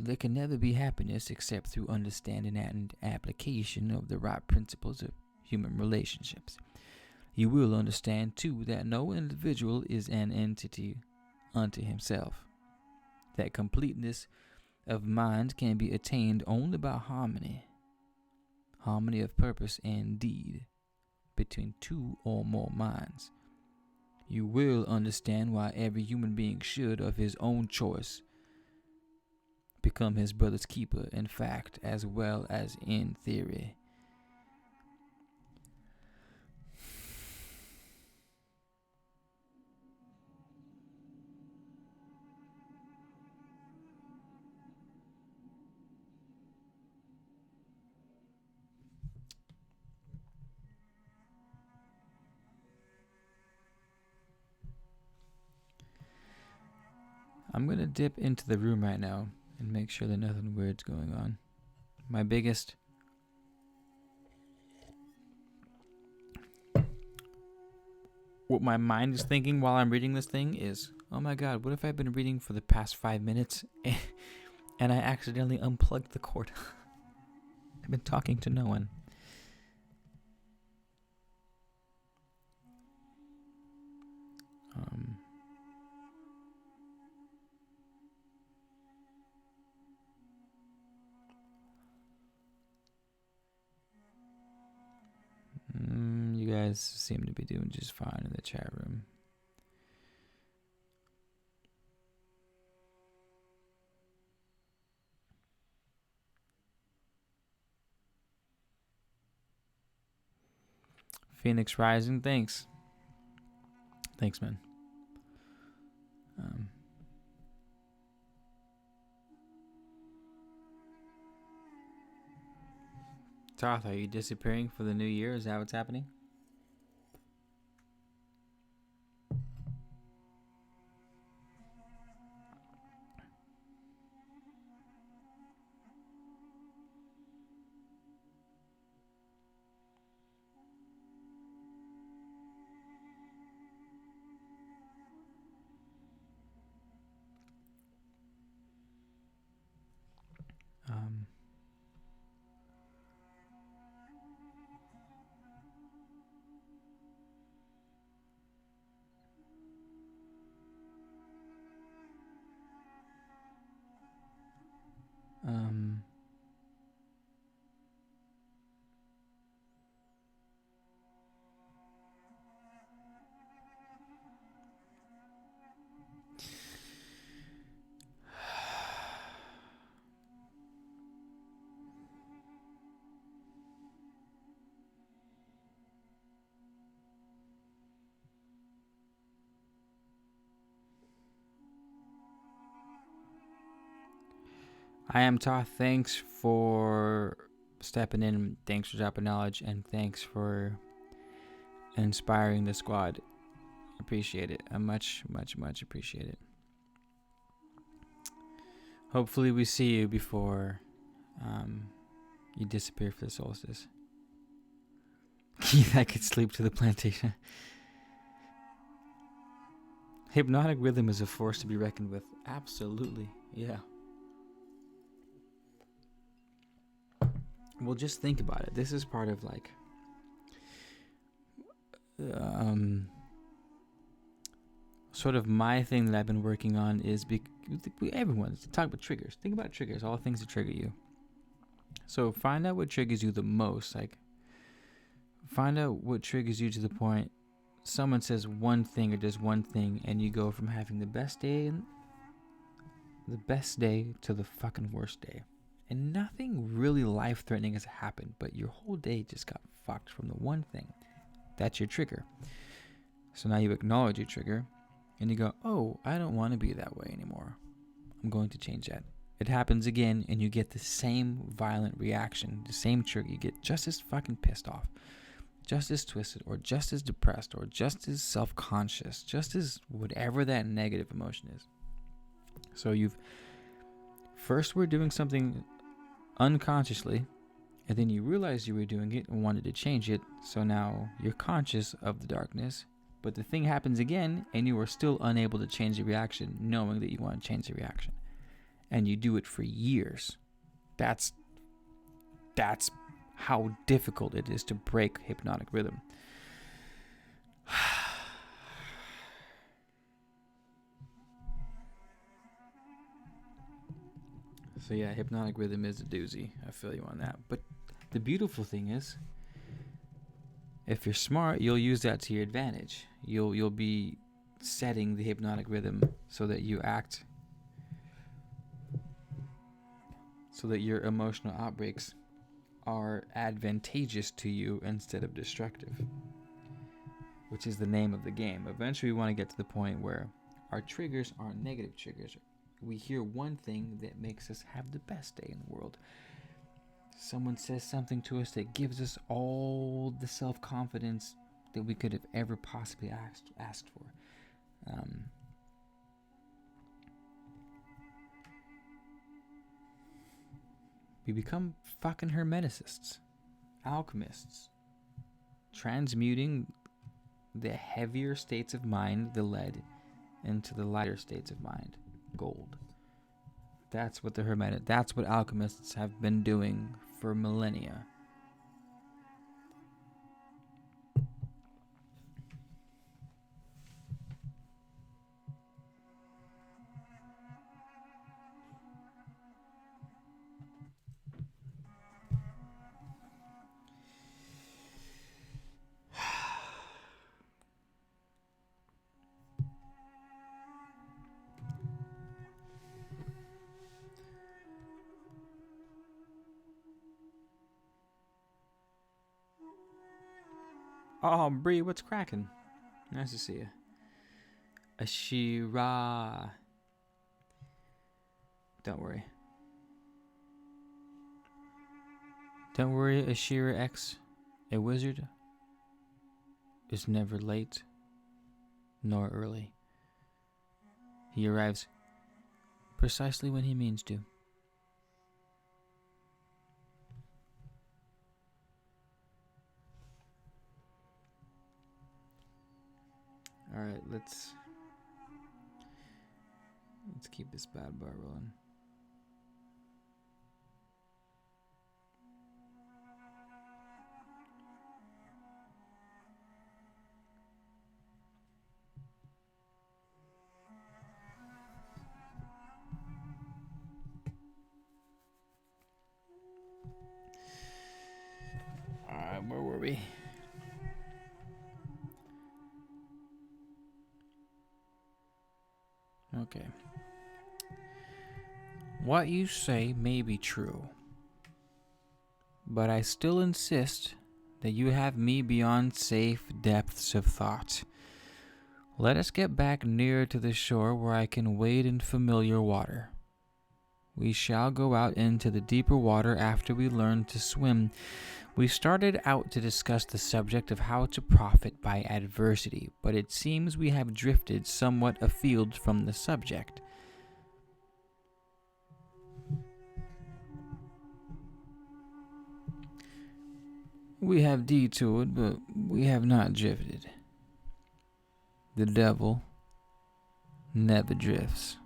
there can never be happiness except through understanding and application of the right principles of human relationships. You will understand, too, that no individual is an entity unto himself. That completeness of mind can be attained only by harmony of purpose and deed, between two or more minds. You will understand why every human being should, of his own choice, become his brother's keeper in fact as well as in theory. I'm going to dip into the room right now and make sure that nothing weird's going on. My biggest what my mind is thinking while I'm reading this thing is, oh my god, what if I've been reading for the past 5 minutes and I accidentally unplugged the cord? I've been talking to no one. You guys seem to be doing just fine in the chat room. Phoenix Rising, thanks. Thanks, man. Tarth, are you disappearing for the new year? Is that what's happening? I am Toth. Thanks for stepping in. Thanks for dropping knowledge. And thanks for inspiring the squad. Appreciate it. I much appreciate it. Hopefully we see you before you disappear for the solstice. Keith, I could sleep to the plantation. Hypnotic rhythm is a force to be reckoned with. Absolutely. Yeah. Well, just think about it. This is part of like sort of my thing that I've been working on is everyone's talk about triggers. Think about triggers, all things that trigger you. So find out what triggers you the most. Like find out what triggers you to the point someone says one thing or does one thing and you go from having the best day to the fucking worst day. And nothing really life-threatening has happened, but your whole day just got fucked from the one thing. That's your trigger. So now you acknowledge your trigger, and you go, oh, I don't want to be that way anymore. I'm going to change that. It happens again, and you get the same violent reaction, the same trigger. You get just as fucking pissed off, just as twisted, or just as depressed, or just as self-conscious, just as whatever that negative emotion is. So first we're doing something unconsciously, and then you realized you were doing it and wanted to change it, so now you're conscious of the darkness, but the thing happens again and you are still unable to change the reaction, knowing that you want to change the reaction. and you do it for years. That's how difficult it is to break hypnotic rhythm. So yeah, hypnotic rhythm is a doozy. I feel you on that. But the beautiful thing is, if you're smart, you'll use that to your advantage. You'll be setting the hypnotic rhythm so that you act, so that your emotional outbreaks are advantageous to you instead of destructive, which is the name of the game. Eventually we want to get to the point where our triggers aren't negative triggers. We hear one thing that makes us have the best day in the world. Someone says something to us that gives us all the self-confidence that we could have ever possibly asked for. We become fucking hermeticists, alchemists, transmuting the heavier states of mind, the lead, into the lighter states of mind, gold. That's what that's what alchemists have been doing for millennia. Oh, Bree, what's cracking? Nice to see you. Ashira. Don't worry. Don't worry, Ashira X, a wizard, is never late nor early. He arrives precisely when he means to. Alright, let's keep this bad boy rolling. Alright, where were we? Okay. What you say may be true, but I still insist that you have me beyond safe depths of thought. Let us get back nearer to the shore where I can wade in familiar water. We shall go out into the deeper water after we learn to swim. We started out to discuss the subject of how to profit by adversity, but it seems we have drifted somewhat afield from the subject. We have detoured, but we have not drifted. The devil never drifts.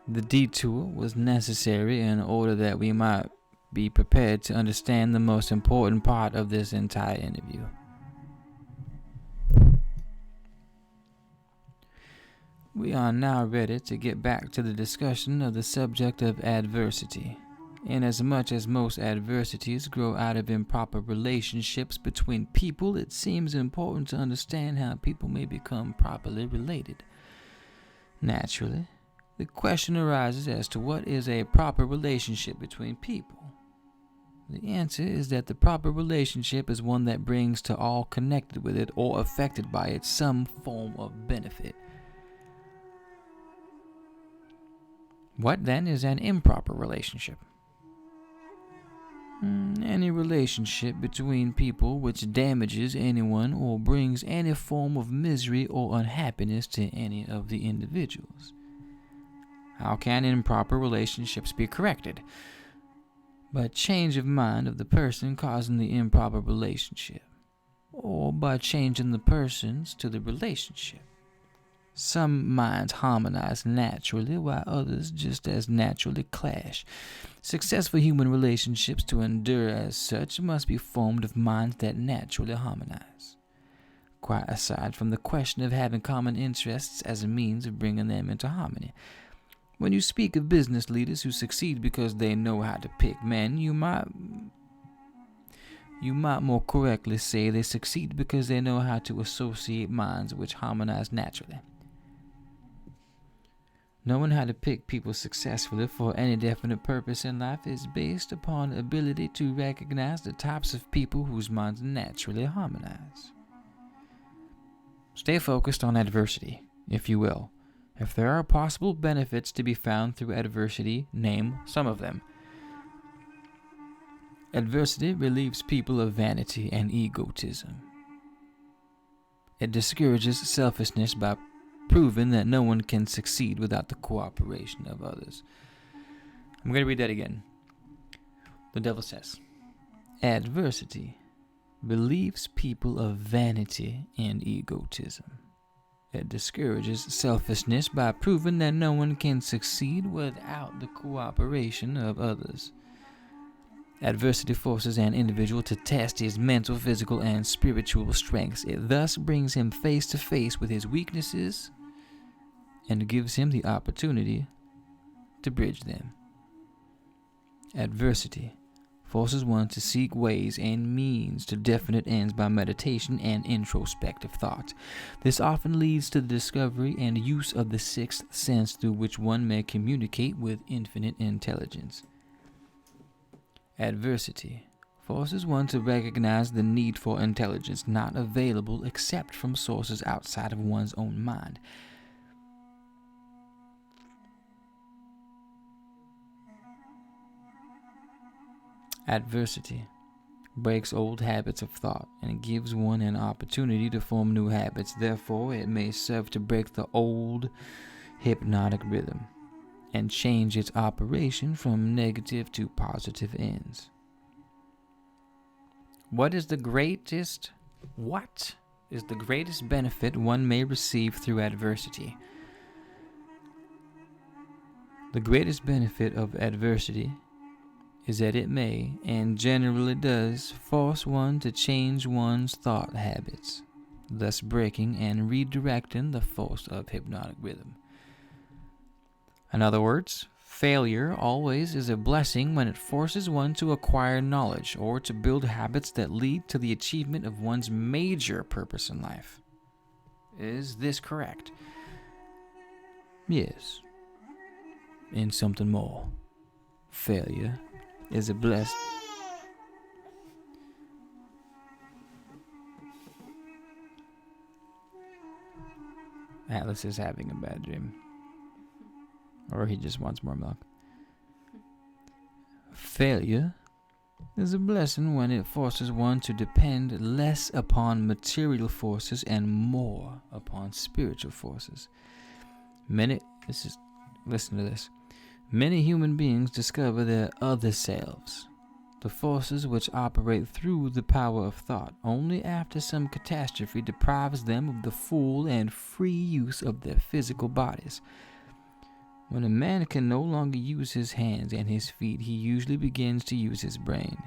The detour was necessary in order that we might be prepared to understand the most important part of this entire interview. We are now ready to get back to the discussion of the subject of adversity. Inasmuch as most adversities grow out of improper relationships between people, it seems important to understand how people may become properly related. Naturally, the question arises as to what is a proper relationship between people. The answer is that the proper relationship is one that brings to all connected with it or affected by it some form of benefit. What then is an improper relationship? Any relationship between people which damages anyone or brings any form of misery or unhappiness to any of the individuals. How can improper relationships be corrected? By change of mind of the person causing the improper relationship, or by changing the persons to the relationship. Some minds harmonize naturally, while others just as naturally clash. Successful human relationships to endure as such must be formed of minds that naturally harmonize. Quite aside from the question of having common interests as a means of bringing them into harmony. When you speak of business leaders who succeed because they know how to pick men, you might more correctly say they succeed because they know how to associate minds which harmonize naturally. Knowing how to pick people successfully for any definite purpose in life is based upon ability to recognize the types of people whose minds naturally harmonize. Stay focused on adversity, if you will. If there are possible benefits to be found through adversity, name some of them. Adversity relieves people of vanity and egotism. It discourages selfishness by proving that no one can succeed without the cooperation of others. I'm going to read that again. The devil says, adversity relieves people of vanity and egotism. It discourages selfishness by proving that no one can succeed without the cooperation of others. Adversity forces an individual to test his mental, physical, and spiritual strengths. It thus brings him face to face with his weaknesses and gives him the opportunity to bridge them. Adversity forces one to seek ways and means to definite ends by meditation and introspective thought. This often leads to the discovery and use of the sixth sense through which one may communicate with infinite intelligence. Adversity forces one to recognize the need for intelligence not available except from sources outside of one's own mind. Adversity breaks old habits of thought and gives one an opportunity to form new habits. Therefore, it may serve to break the old hypnotic rhythm and change its operation from negative to positive ends. What is the greatest benefit one may receive through adversity? The greatest benefit of adversity is that it may, and generally does, force one to change one's thought habits, thus breaking and redirecting the force of hypnotic rhythm. In other words, failure always is a blessing when it forces one to acquire knowledge or to build habits that lead to the achievement of one's major purpose in life. Is this correct? Yes. And something more. Failure is a blessing. Atlas is having a bad dream. Or he just wants more milk. Failure is a blessing when it forces one to depend less upon material forces and more upon spiritual forces. Listen to this. Many human beings discover their other selves, the forces which operate through the power of thought, only after some catastrophe deprives them of the full and free use of their physical bodies. When a man can no longer use his hands and his feet, he usually begins to use his brain.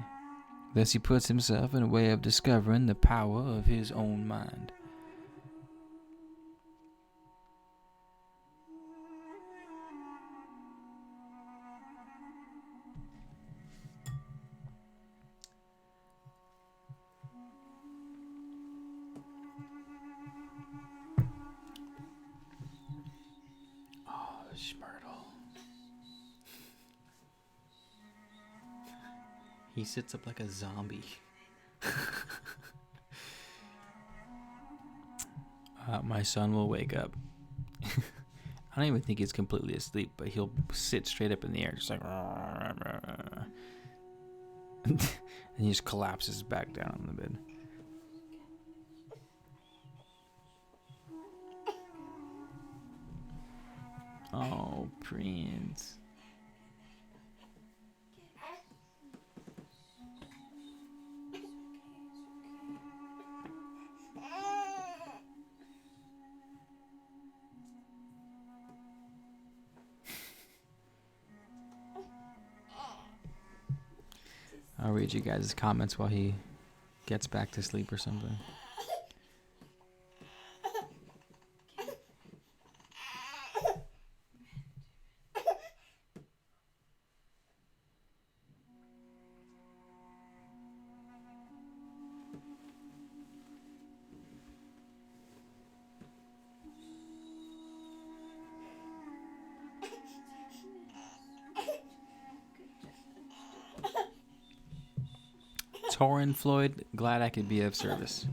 Thus he puts himself in a way of discovering the power of his own mind. He sits up like a zombie. My son will wake up. I don't even think he's completely asleep, but he'll sit straight up in the air, just like, and he just collapses back down on the bed. Oh, Prince. I'll read you guys' comments while he gets back to sleep or something. Torin Floyd, glad I could be of service.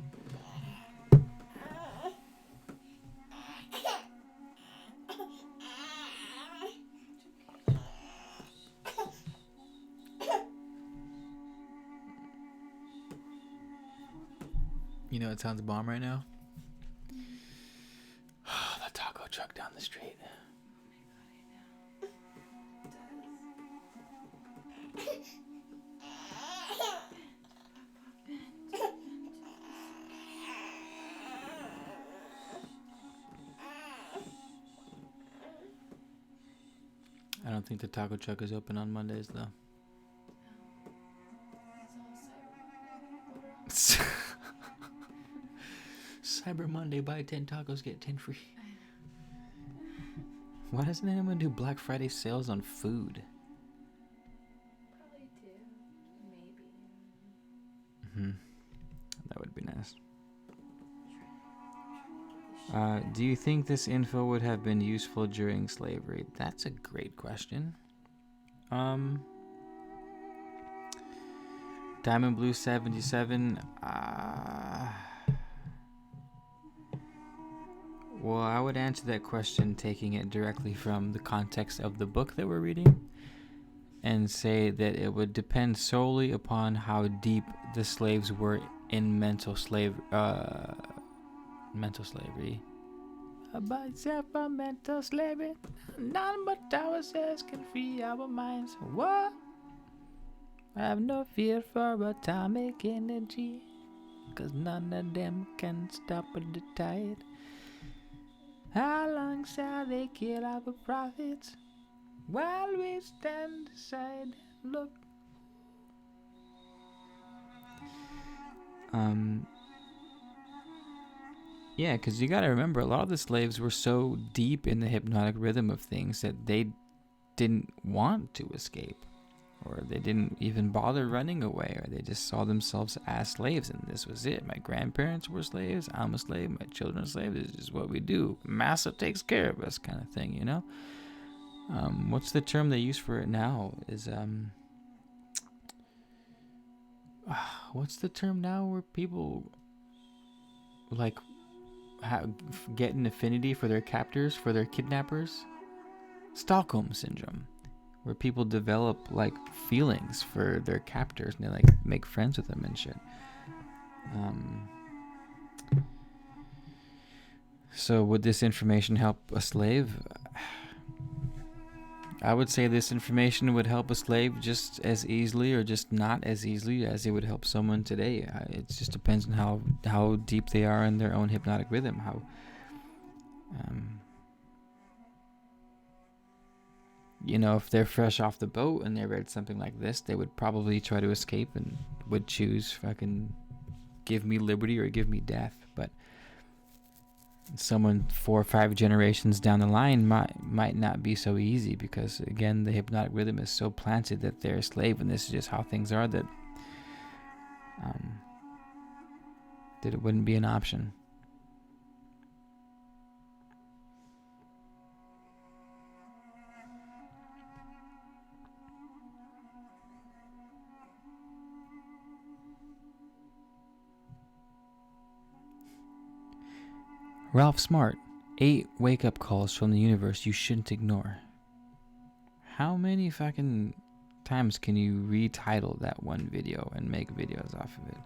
You know, it sounds bomb right now. The taco truck down the street. I don't think the taco truck is open on Mondays, though. Cyber Monday, buy 10 tacos, get 10 free. Why doesn't anyone do Black Friday sales on food? Probably do. Maybe. That would be nice. Do you think this info would have been useful during slavery? That's a great question. Diamond Blue 77. Well, I would answer that question taking it directly from the context of the book that we're reading, and say that it would depend solely upon how deep the slaves were in mental slavery. About yourself from mental slavery. None but ourselves can free our minds. What? I have no fear for atomic energy, 'cause none of them can stop the tide. How long shall they kill our prophets while we stand aside and look? Yeah, because you got to remember, a lot of the slaves were so deep in the hypnotic rhythm of things that they didn't want to escape, or they didn't even bother running away, or they just saw themselves as slaves, and this was it. My grandparents were slaves, I'm a slave, my children are slaves, this is what we do. Massa takes care of us, kind of thing, you know? What's the term they use for it now? What's the term now where people, like, get an affinity for their captors, for their kidnappers? Stockholm syndrome, where people develop like feelings for their captors and they like make friends with them and shit. So would this information help a slave? I would say this information would help a slave just as easily, or just not as easily, as it would help someone today. It just depends on how deep they are in their own hypnotic rhythm. If they're fresh off the boat and they read something like this, they would probably try to escape and would choose fucking give me liberty or give me death. But someone 4 or 5 generations down the line might not be so easy, because again, the hypnotic rhythm is so planted that they're a slave, and this is just how things are, that it wouldn't be an option. Ralph Smart, 8 wake-up calls from the universe you shouldn't ignore. How many fucking times can you retitle that one video and make videos off of it?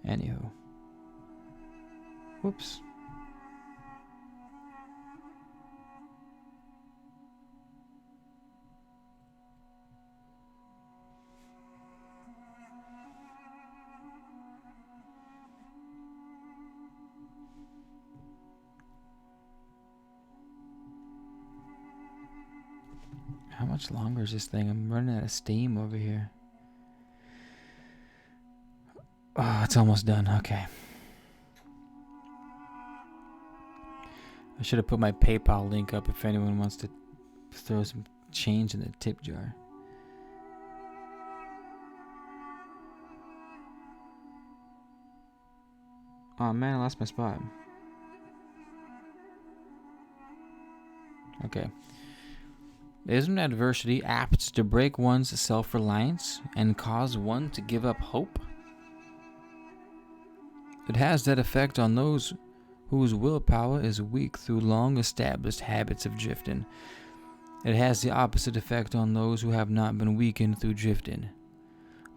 Anywho. Whoops. How much longer is this thing? I'm running out of steam over here. Oh, it's almost done. Okay. I should have put my PayPal link up if anyone wants to throw some change in the tip jar. Oh man, I lost my spot. Okay. Isn't adversity apt to break one's self-reliance and cause one to give up hope? It has that effect on those whose willpower is weak through long-established habits of drifting. It has the opposite effect on those who have not been weakened through drifting.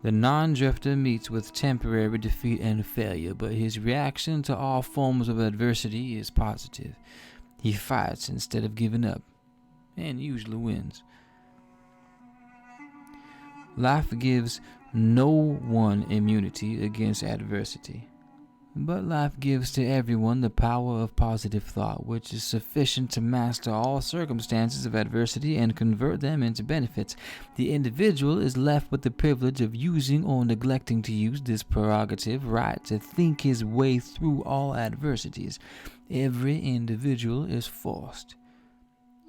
The non-drifter meets with temporary defeat and failure, but his reaction to all forms of adversity is positive. He fights instead of giving up, and usually wins. Life gives no one immunity against adversity, but life gives to everyone the power of positive thought, which is sufficient to master all circumstances of adversity and convert them into benefits. The individual is left with the privilege of using or neglecting to use this prerogative right to think his way through all adversities. Every individual is forced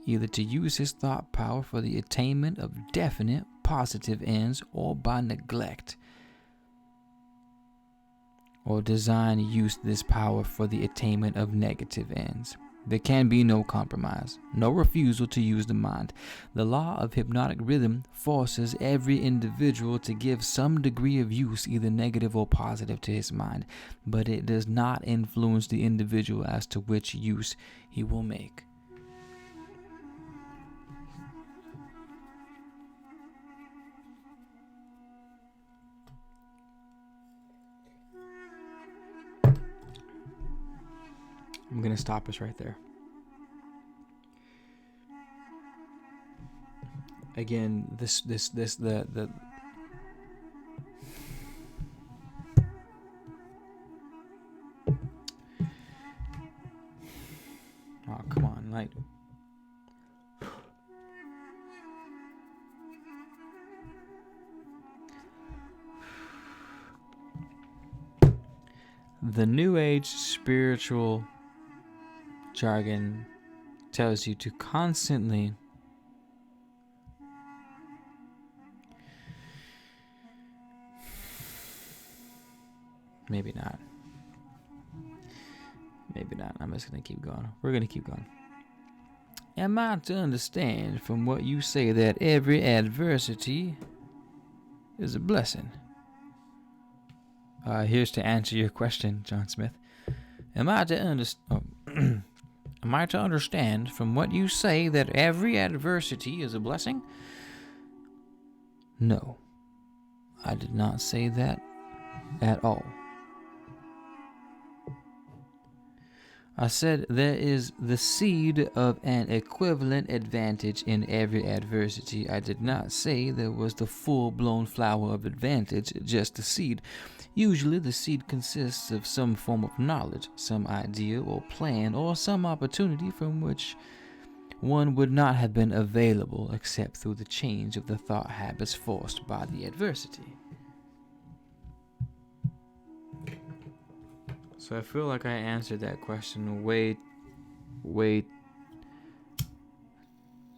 either to use his thought power for the attainment of definite positive ends or by neglect, or design use this power for the attainment of negative ends. There can be no compromise, no refusal to use the mind. The law of hypnotic rhythm forces every individual to give some degree of use, either negative or positive, to his mind, but it does not influence the individual as to which use he will make. I'm going to stop us right there. Again, the oh, come on, like, the New Age spiritual jargon tells you to constantly maybe not. I'm just going to keep going. We're going to keep going. Am I to understand from what you say that every adversity is a blessing? Here's to answer your question, John Smith. Am I to understand from what you say that every adversity is a blessing? No, I did not say that at all. I said there is the seed of an equivalent advantage in every adversity. I did not say there was the full-blown flower of advantage, just the seed. Usually the seed consists of some form of knowledge, some idea or plan, or some opportunity from which one would not have been available except through the change of the thought habits forced by the adversity. So I feel like I answered that question way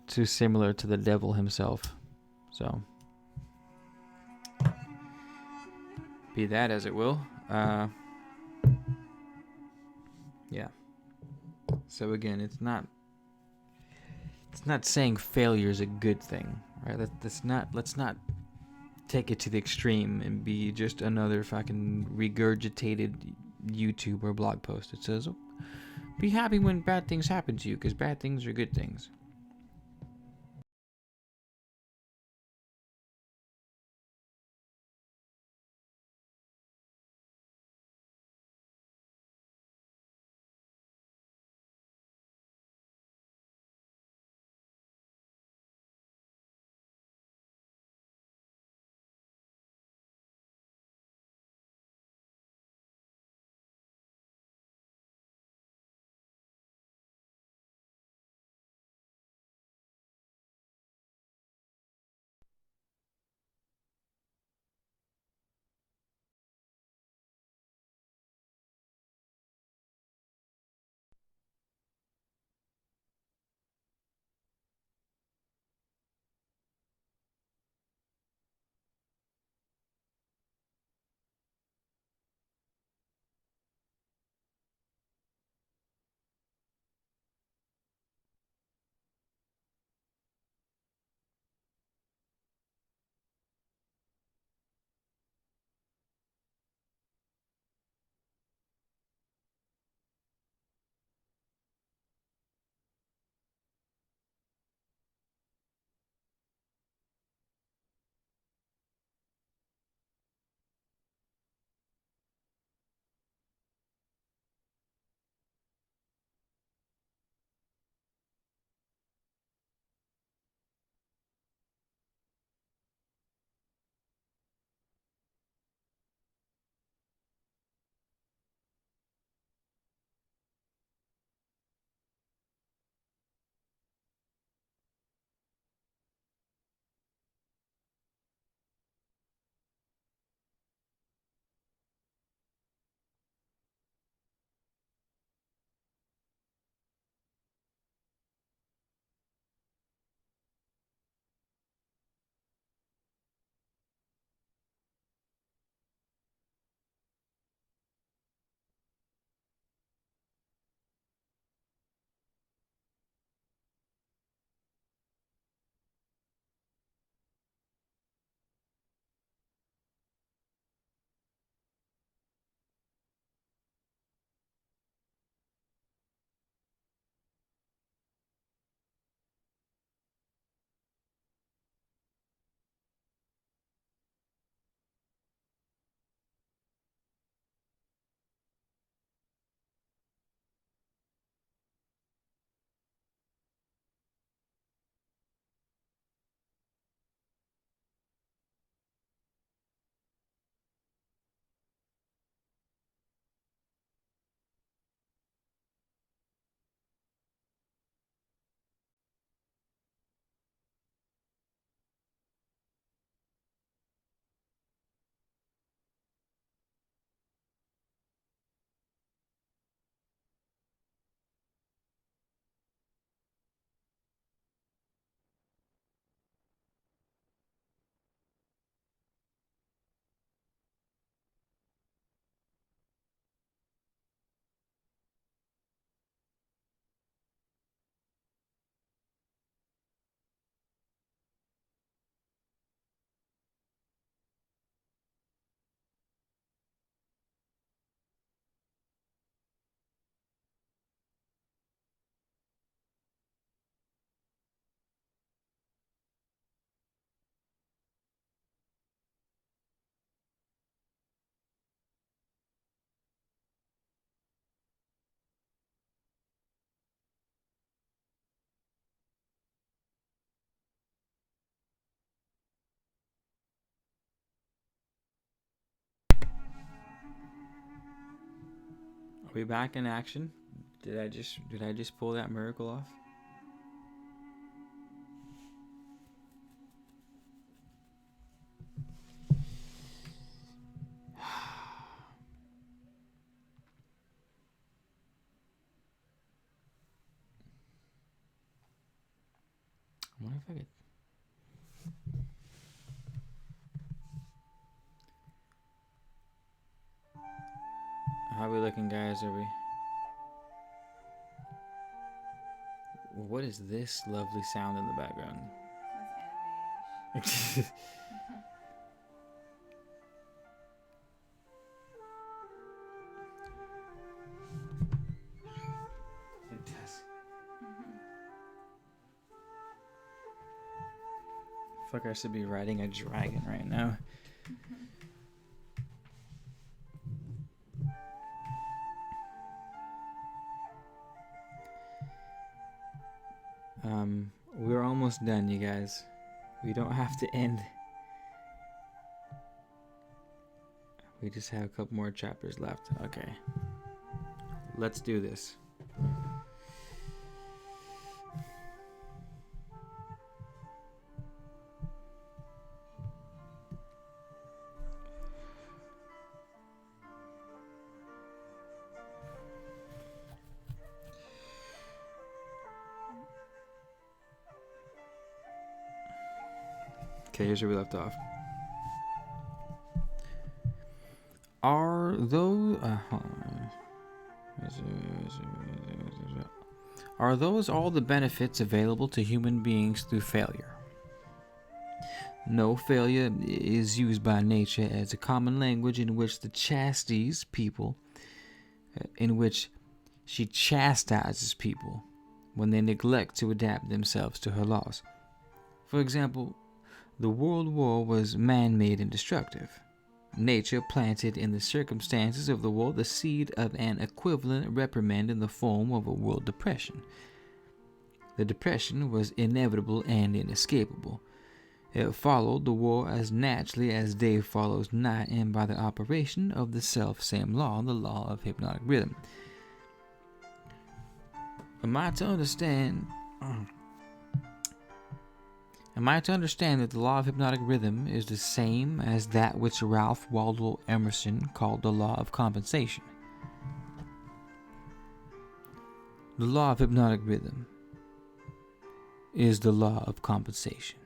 too similar to the devil himself. So, be that as it will. Yeah. So again, it's not saying failure is a good thing, right? Let's not take it to the extreme and be just another fucking regurgitated YouTube or blog post. It says, be happy when bad things happen to you, because bad things are good things. we back in action? Did I just pull that miracle off? I wonder if I could. How are we looking, guys? Are we? What is this lovely sound in the background? That's anime-ish. It does. Fuck, I should be riding a dragon right now. We're almost done, you guys. We don't have to end. We just have a couple more chapters left. Okay. Let's do this. Okay, here's where we left off. Are those all the benefits available to human beings through failure? No, failure is used by nature as a common language in which the chastises people, in which she chastises people when they neglect to adapt themselves to her laws. For example, the World War was man-made and destructive. Nature planted in the circumstances of the war the seed of an equivalent reprimand in the form of a world depression. The depression was inevitable and inescapable. It followed the war as naturally as day follows night, and by the operation of the self-same law, the law of hypnotic rhythm. Am I to understand that the law of hypnotic rhythm is the same as that which Ralph Waldo Emerson called the law of compensation? The law of hypnotic rhythm is the law of compensation.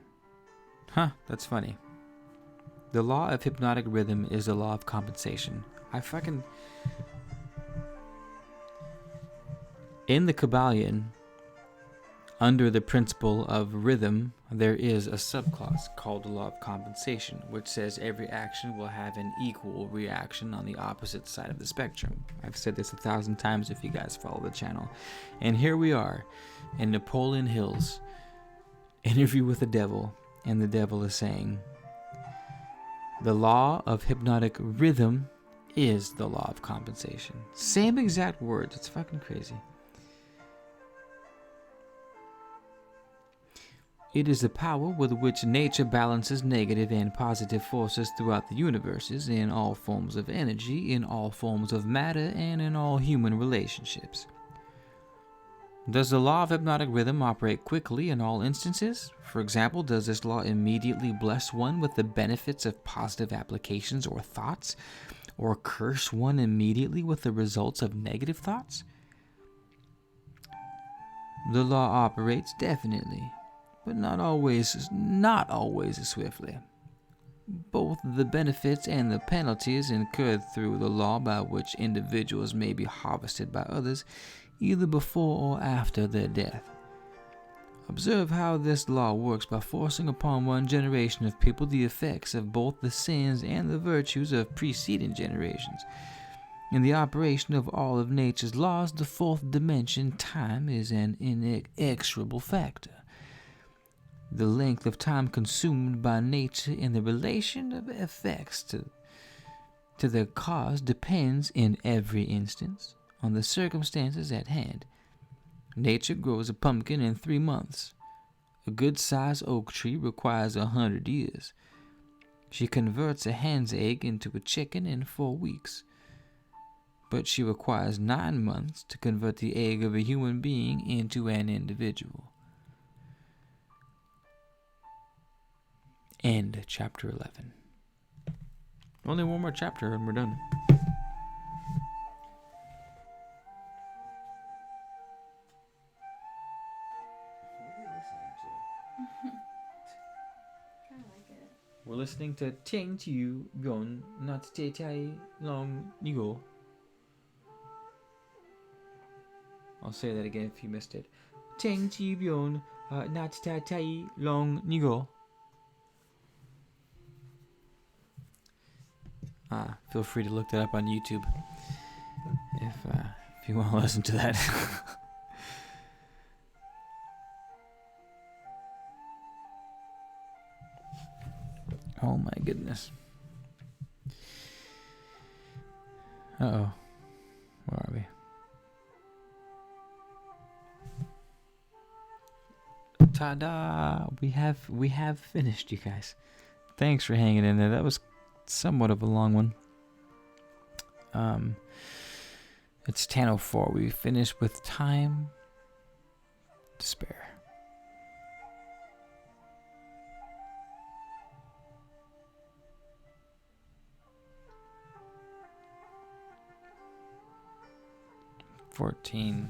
Huh, that's funny. The law of hypnotic rhythm is the law of compensation. In the Kabbalion, under the principle of rhythm, there is a subclause called the law of compensation, which says every action will have an equal reaction on the opposite side of the spectrum. I've said this 1,000 times if you guys follow the channel. And here we are in Napoleon Hill's interview with the devil, and the devil is saying, the law of hypnotic rhythm is the law of compensation. Same exact words. It's fucking crazy. It is the power with which nature balances negative and positive forces throughout the universes, in all forms of energy, in all forms of matter, and in all human relationships. Does the law of hypnotic rhythm operate quickly in all instances? For example, does this law immediately bless one with the benefits of positive applications or thoughts, or curse one immediately with the results of negative thoughts? The law operates definitely, but not always as swiftly. Both the benefits and the penalties incurred through the law by which individuals may be harvested by others, either before or after their death. Observe how this law works by forcing upon one generation of people the effects of both the sins and the virtues of preceding generations. In the operation of all of nature's laws, the fourth dimension, time, is an inexorable factor. The length of time consumed by nature in the relation of effects to their cause depends, in every instance, on the circumstances at hand. Nature grows a pumpkin in 3 months. A good-sized oak tree requires 100 years. She converts a hen's egg into a chicken in 4 weeks. but she requires 9 months to convert the egg of a human being into an individual. End chapter 11. Only one more chapter and we're done. We're listening to Ting Tiu Yon Not Tai Tai Long Nigo. I'll say that again if you missed it. Ting Tiu Yon Not Tai Tai Long Nigo. Feel free to look that up on YouTube if you want to listen to that. Oh my goodness. Uh-oh. Where are we? Ta-da! We have finished, you guys. Thanks for hanging in there. That was somewhat of a long one. It's 10:04. We finished with time to spare.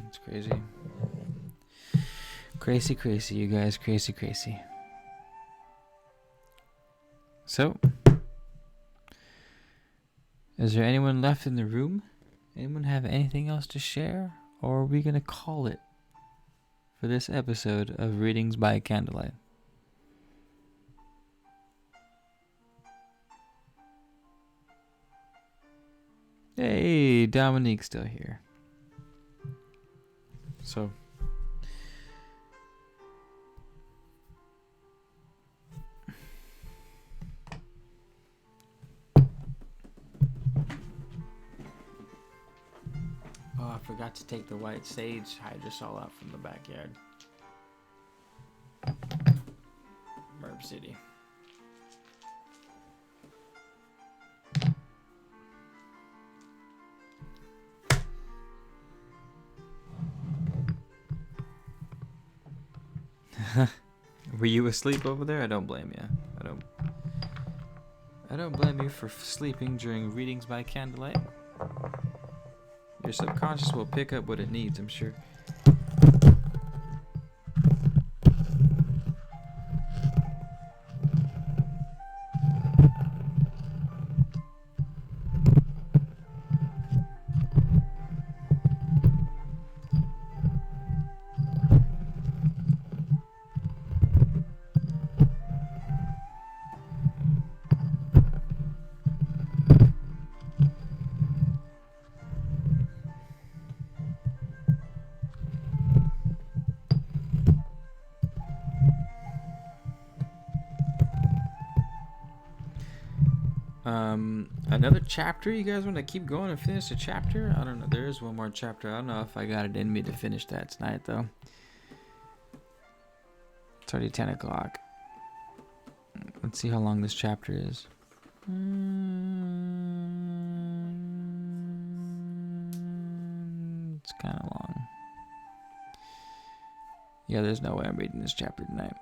It's crazy. Crazy, you guys. Crazy. So, is there anyone left in the room? Anyone have anything else to share? Or are we going to call it for this episode of Readings by Candlelight? Hey, Dominique's still here. So, I forgot to take the white sage hydrosol out from the backyard. Merb City. Were you asleep over there? I don't blame you. I don't blame you for sleeping during Readings by Candlelight. Your subconscious will pick up what it needs, I'm sure. Another chapter? You guys want to keep going and finish the chapter? I don't know. There is one more chapter. I don't know if I got it in me to finish that tonight, though. It's already 10 o'clock. Let's see how long this chapter is. It's kind of long. Yeah, there's no way I'm reading this chapter tonight.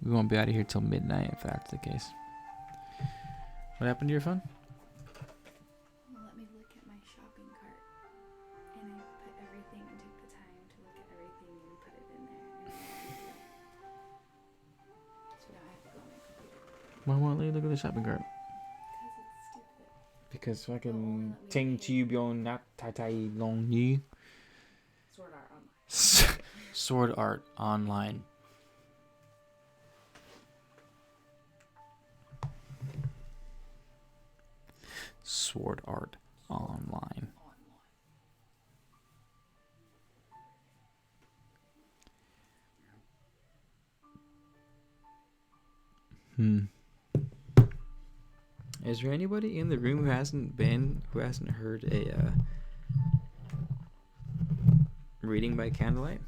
We won't be out of here till midnight if that's the case. What happened to your phone? Well, let me look at my shopping cart. And I put everything and took the time to look at everything and put it in there. So now I have to go on my computer. Why won't you look at the shopping cart? Because it's stupid. Because fucking Ting Chibyon Nat Tai Tai Long Ni. Sword Art Online. Sword Art Online. Sword Art Online. Is there anybody in the room who hasn't heard a reading by Candlelight?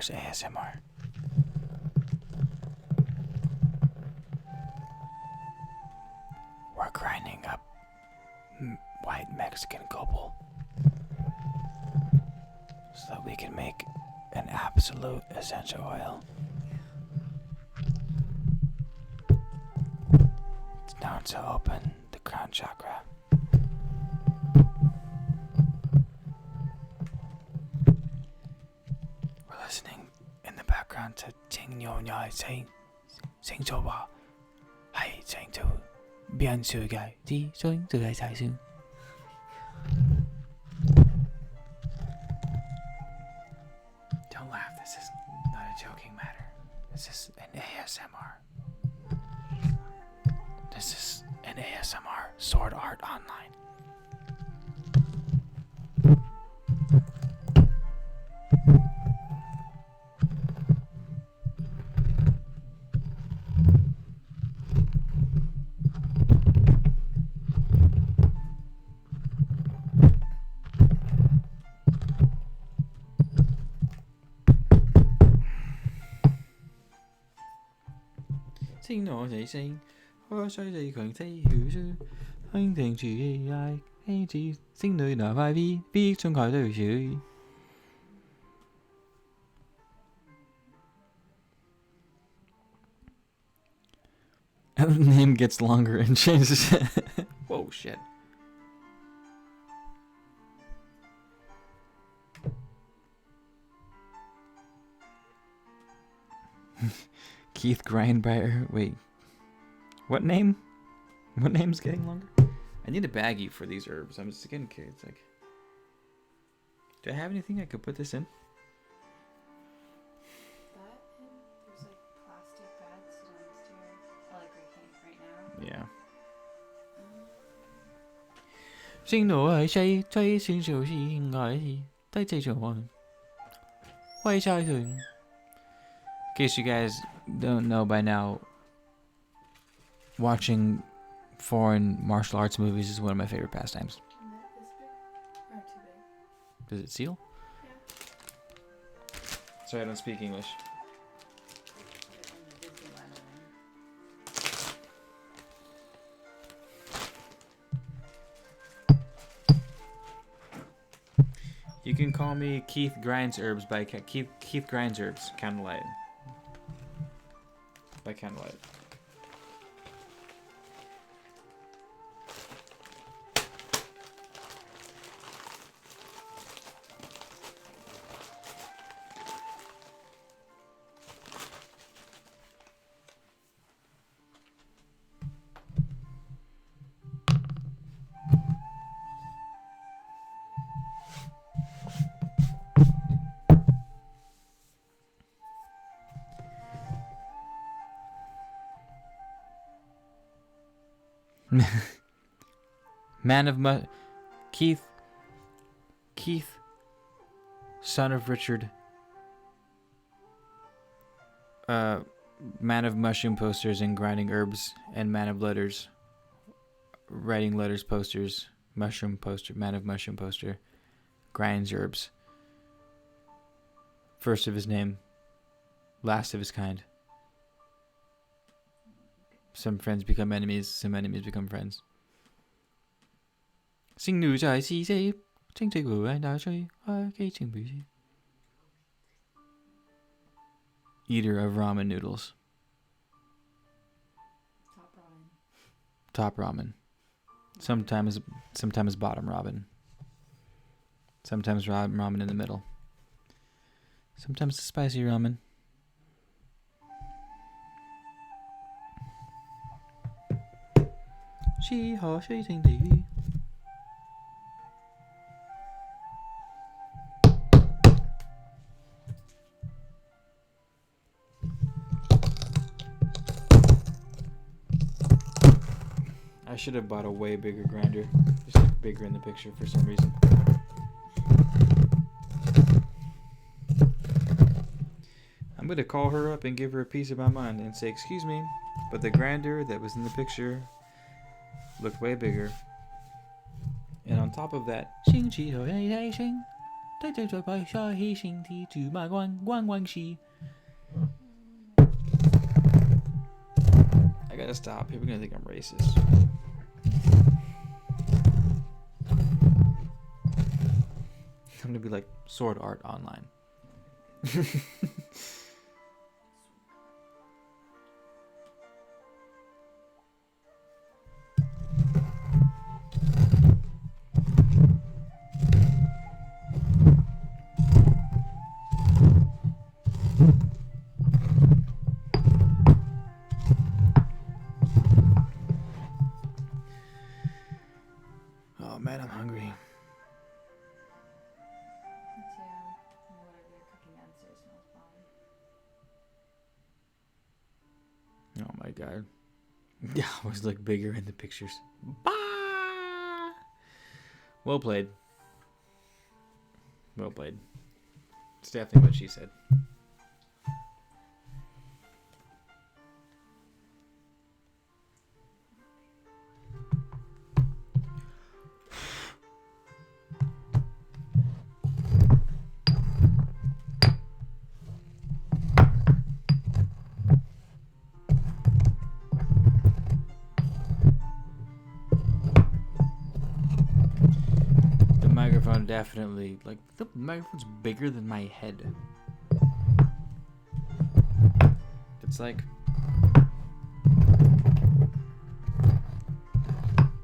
There's ASMR. We're grinding up white Mexican copal so that we can make an absolute essential oil. It's time to open the crown chakra. We're listening in the background to Ting Niu Nhai Sing Sing Ba Hai Sing Tu Bian Su Gai Ji Sing Tu Gai Sai Sing. Don't laugh, this is not a joking matter. This is an ASMR. This is an ASMR sword art online. Sing no say sing, hoa say say cường say hiểu sư, anh tình chỉ ai, anh chỉ sinh nơi nào phải biết, biết trong khỏi đời sự. The name gets longer and changes. Whoa, shit. Keith Grindbrier. Wait. What name? What name's getting longer? I need a baggie for these herbs. I'm just getting curious. Like, do I have anything I could put this in? There's like plastic bags downstairs. Oh, like right now. Yeah. 心路係細追線上線係低制上岸，威晒上。In case you guys don't know by now, watching foreign martial arts movies is one of my favorite pastimes. This big or too big? Does it seal? Yeah. Sorry, I don't speak English. You can call me Keith Grinds Herbs by Keith Grinds Herbs, Candlelight. By Candlelight. Keith, son of Richard, man of mushroom posters and grinding herbs, and man of letters, writing letters posters, mushroom poster, man of mushroom poster, grinds herbs. First of his name, last of his kind. Some friends become enemies, some enemies become friends. Sinh nữ在西西，正直無人打吹，花基情不是。Eater of ramen noodles. Top ramen. Sometimes bottom ramen. Sometimes ramen in the middle. Sometimes spicy ramen. She ha she ting di. I should have bought a way bigger grinder. Just looked bigger in the picture for some reason. I'm going to call her up and give her a piece of my mind and say, excuse me, but the grinder that was in the picture looked way bigger. And on top of that, I gotta stop. People are gonna think I'm racist. I'm gonna be like sword art online. Oh man, I'm hungry. Me too. Whatever they're cooking downstairs smells bomb. Oh my god. Yeah, I always look bigger in the pictures. Bah! Well played. Well played. It's definitely what she said. The microphone definitely, like, the microphone's bigger than my head. It's like,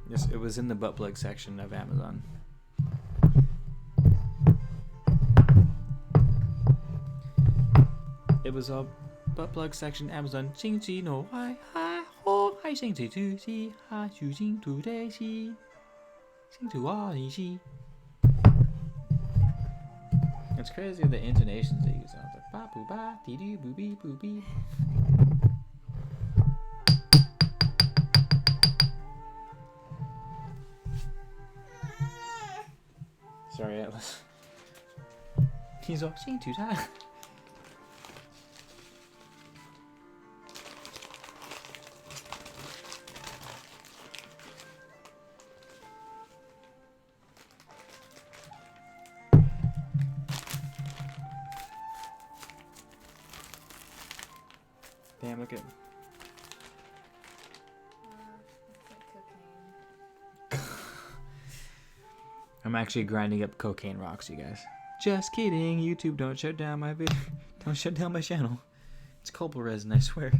yes, it was in the butt plug section of Amazon. It was a butt plug section Amazon. 星期no hai hai ho hai 星期two si ha 星期 today si 星期二你si. It's crazy the intonations they use. I was like ba boo ba dee doo boo bee boo bee. Sorry, Atlas. He's all 星期三. Damn, look at It's like cocaine. I'm actually grinding up cocaine rocks, you guys. Just kidding. YouTube, don't shut down my video. Don't shut down my channel. It's copal resin, I swear.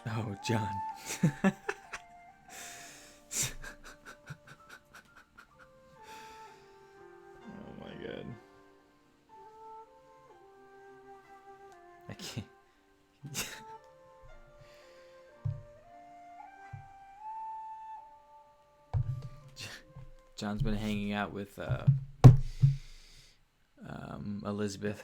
Oh, John. Oh my god. I can't. John's been hanging out with Elizabeth.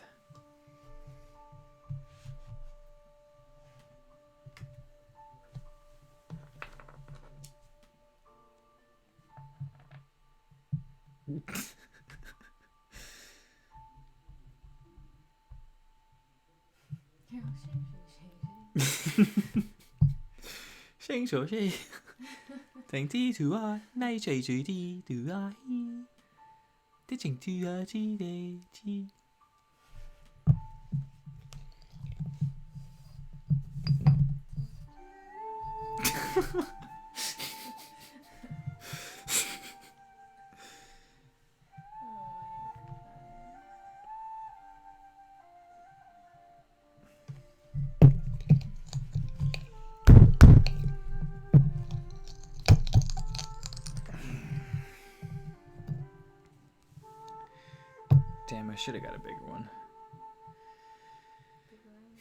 You're all shake. 星座四，停止住啊，你隨住啲住啊，啲情住啊，知你知。Damn, I should have got a bigger one. Big one.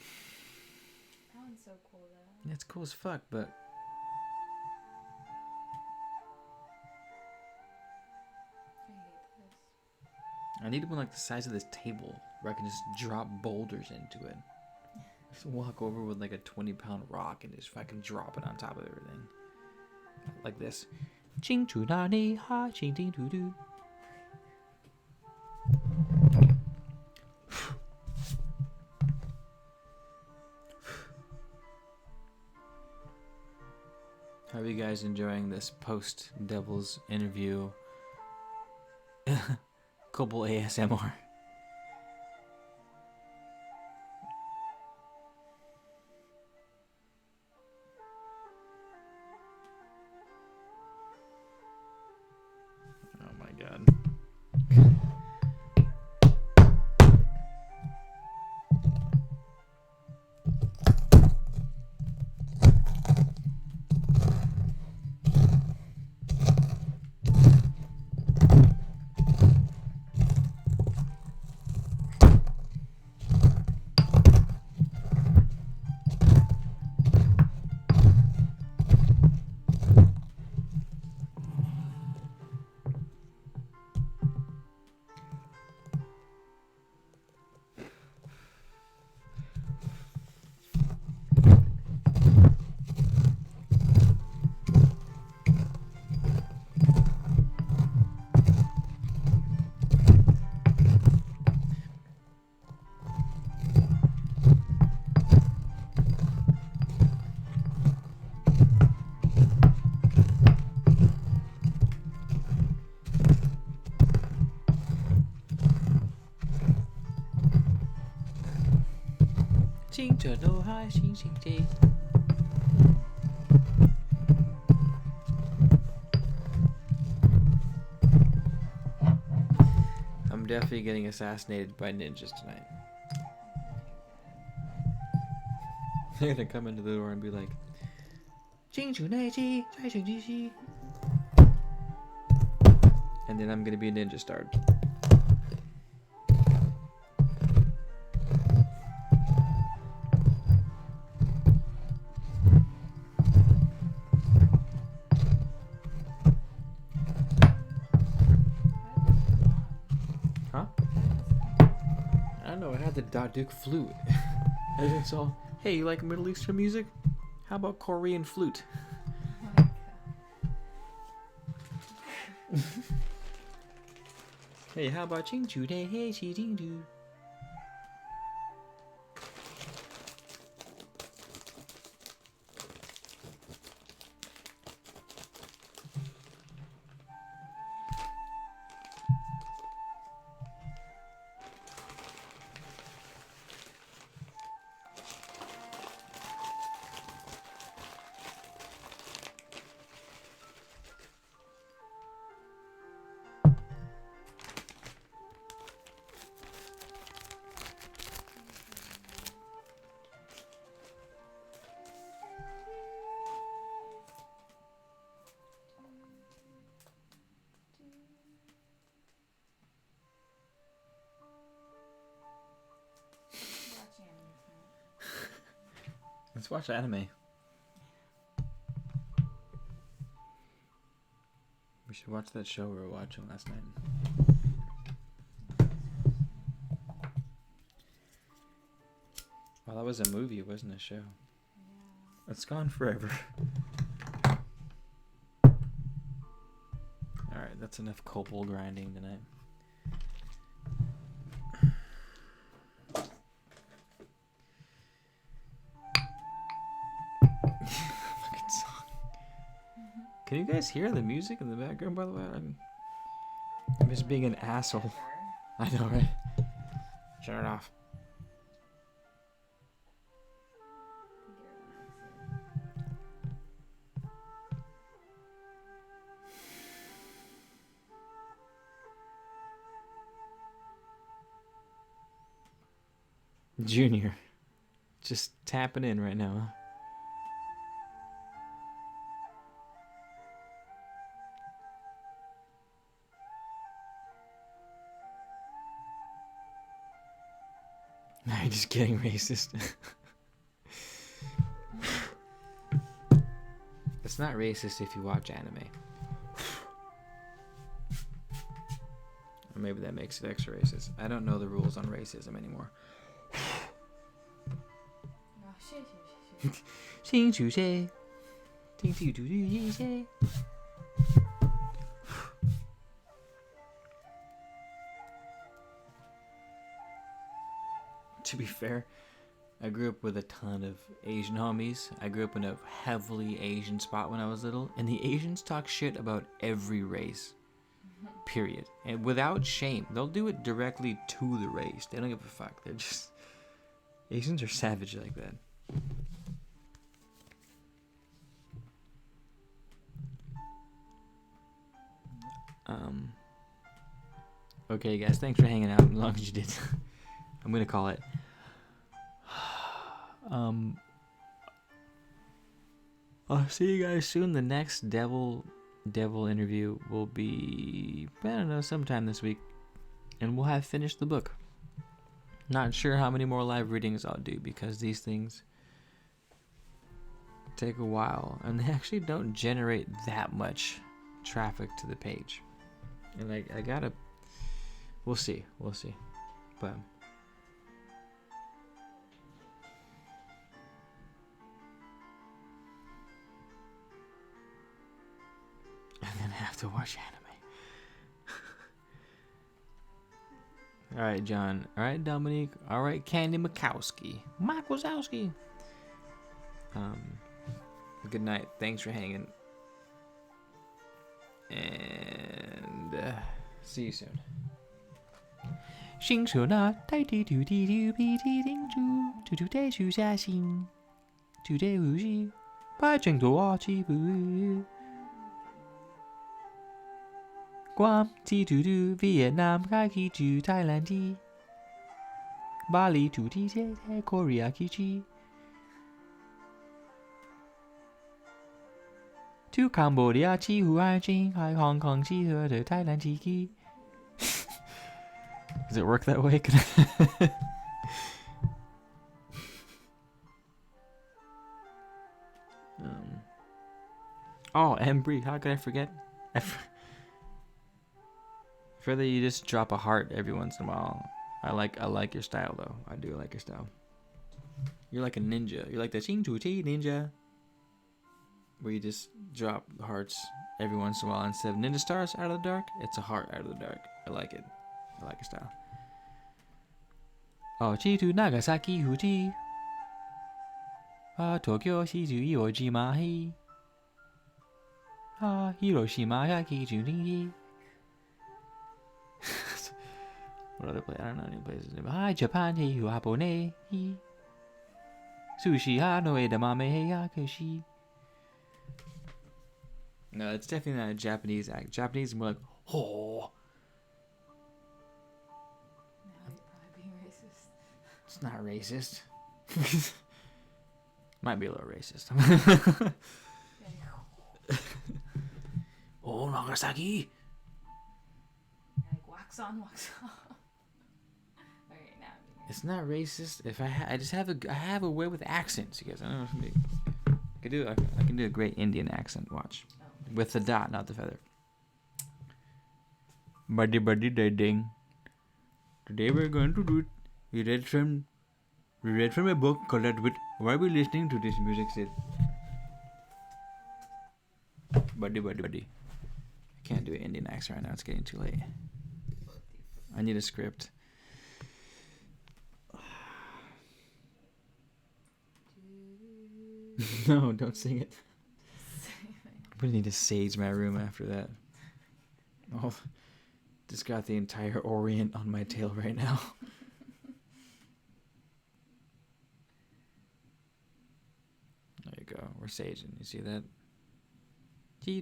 That one's so cool though. It's cool as fuck, but I hate this. I need one like the size of this table where I can just drop boulders into it. Just walk over with like a 20-pound rock and just fucking drop it on top of everything. Like this. Ching chu na ni ha ching ding doo doo. guys enjoying this post Devil's interview Cobble ASMR. Oh my god. I'm definitely getting assassinated by ninjas tonight. They're gonna come into the door and be like, and then I'm gonna be ninja starred. Huh? I don't know, it had the Darduk flute. And it's all, hey, you like Middle Eastern music? How about Korean flute? Oh my god. Hey, how about Ching Chu Day? Hey, Chi Ting Du. Let's watch anime. We should watch that show we were watching last night. Well, that was a movie, it wasn't a show. Yeah. It's gone forever. Alright, that's enough copal grinding tonight. Fucking song. Can you guys hear the music in the background, by the way? I'm just being an asshole. I know, right? Shut it off. Junior. Just tapping in right now, huh? Now you're just getting racist. It's not racist if you watch anime. Or maybe that makes it extra racist. I don't know the rules on racism anymore. To be fair, I grew up with a ton of Asian homies. I grew up in a heavily Asian spot when I was little, and the Asians talk shit about every race. Period. And without shame. They'll do it directly to the race. They don't give a fuck. They're just... Asians are savage like that. Okay, guys. Thanks for hanging out as long as you did. I'm gonna call it. I'll see you guys soon. The next devil interview will be, I don't know, sometime this week, and we'll have finished the book. Not sure how many more live readings I'll do because these things take a while and they actually don't generate that much traffic to the page. And I gotta, we'll see, but I'm gonna have to watch anime. Alright, John. Alright, Dominique. Alright, Candy Makowski. Mike Wazowski. Good night. Thanks for hanging. And see you soon. 新手那带地图地图比地定住，图图带出下心，图带呼吸，把整多我起步。Guam, T2 Vietnam, Kaki to Thailand, T Bali to TJ, Korea, Kichi to Cambodia, Chi Huan, Jing, Hong Kong, Chi to Thailand, Tiki. Does it work that way? Oh, Embry, how could I forget? Further, you just drop a heart every once in a while. I like your style though. I do like your style. You're like a ninja. You're like the Xing Tu Ti ninja, where you just drop hearts every once in a while. Instead of ninja stars out of the dark, it's a heart out of the dark. I like it. I like your style. Oh, Chi Tu Nagasaki Huji. Ah, Tokyo Shizu Iwo Jima Hi. Ah, Hiroshima Yaki Juningi. What other place? I don't know any places. Hi, Japan, hey, you Hapone, he. Sushi, ha, no, edamame, hey, yakushi. No, it's definitely not a Japanese act. Japanese is more like, oh. No, you're probably being racist. It's not racist. Might be a little racist. Oh, Nagasaki. Like, wax on, wax off. Alright, now. It's not racist. If I just have a way with accents, you guys. I don't know if I can do a great Indian accent. Watch, with the dot, not the feather. Buddy, buddy, ding. Today we're going to do it. We read from a book called "Wit." Why are we listening to this music? Sid? Buddy, buddy, buddy. I can't do an Indian accent right now. It's getting too late. I need a script. No, don't sing it. I'm gonna need to sage my room after that. Oh, just got the entire Orient on my tail right now. There you go. We're saging. You see that? I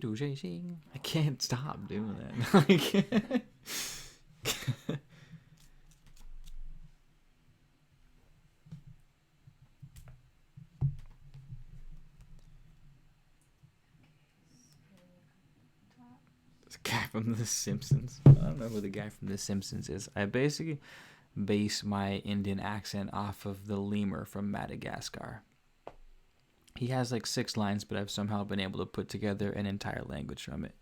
can't stop doing that. I can't. Guy from The Simpsons. I don't know who the guy from The Simpsons is. I basically base my Indian accent off of the lemur from Madagascar. He has like 6 lines, but I've somehow been able to put together an entire language from it.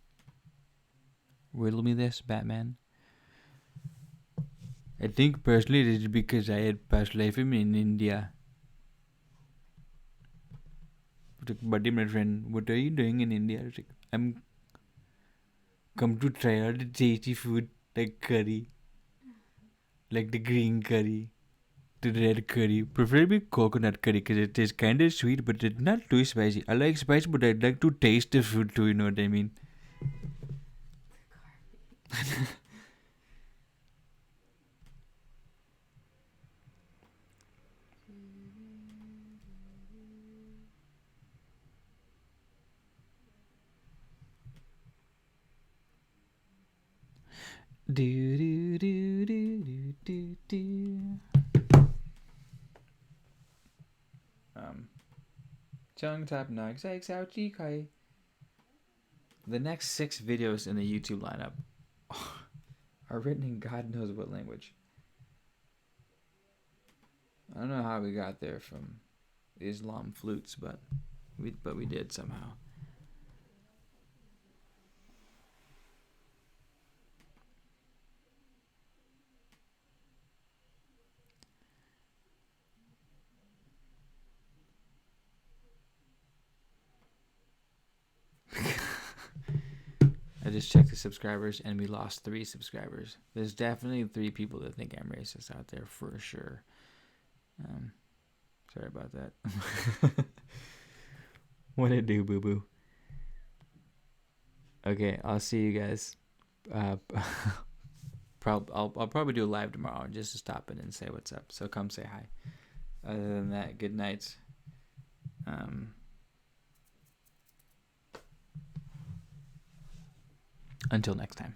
Riddle me this, Batman. I think personally it is because I had past life in India. Buddy, my friend, what are you doing in India? I'm come to try all the tasty food like curry, like the green curry. the red curry, preferably coconut curry, because it is kind of sweet, but it's not too spicy. I like spice, but I'd like to taste the food too. You know what I mean? Do do do do do do do. Chung tap nog sex out kai. The next 6 videos in the YouTube lineup are written in God knows what language. I don't know how we got there from Islam flutes, but we did somehow. I just checked the subscribers and we lost 3 subscribers. There's definitely 3 people that think I'm racist out there for sure. Sorry about that. What it do, boo boo? Okay, I'll see you guys. I'll probably do a live tomorrow just to stop in and say what's up. So come say hi. Other than that, good night. Until next time.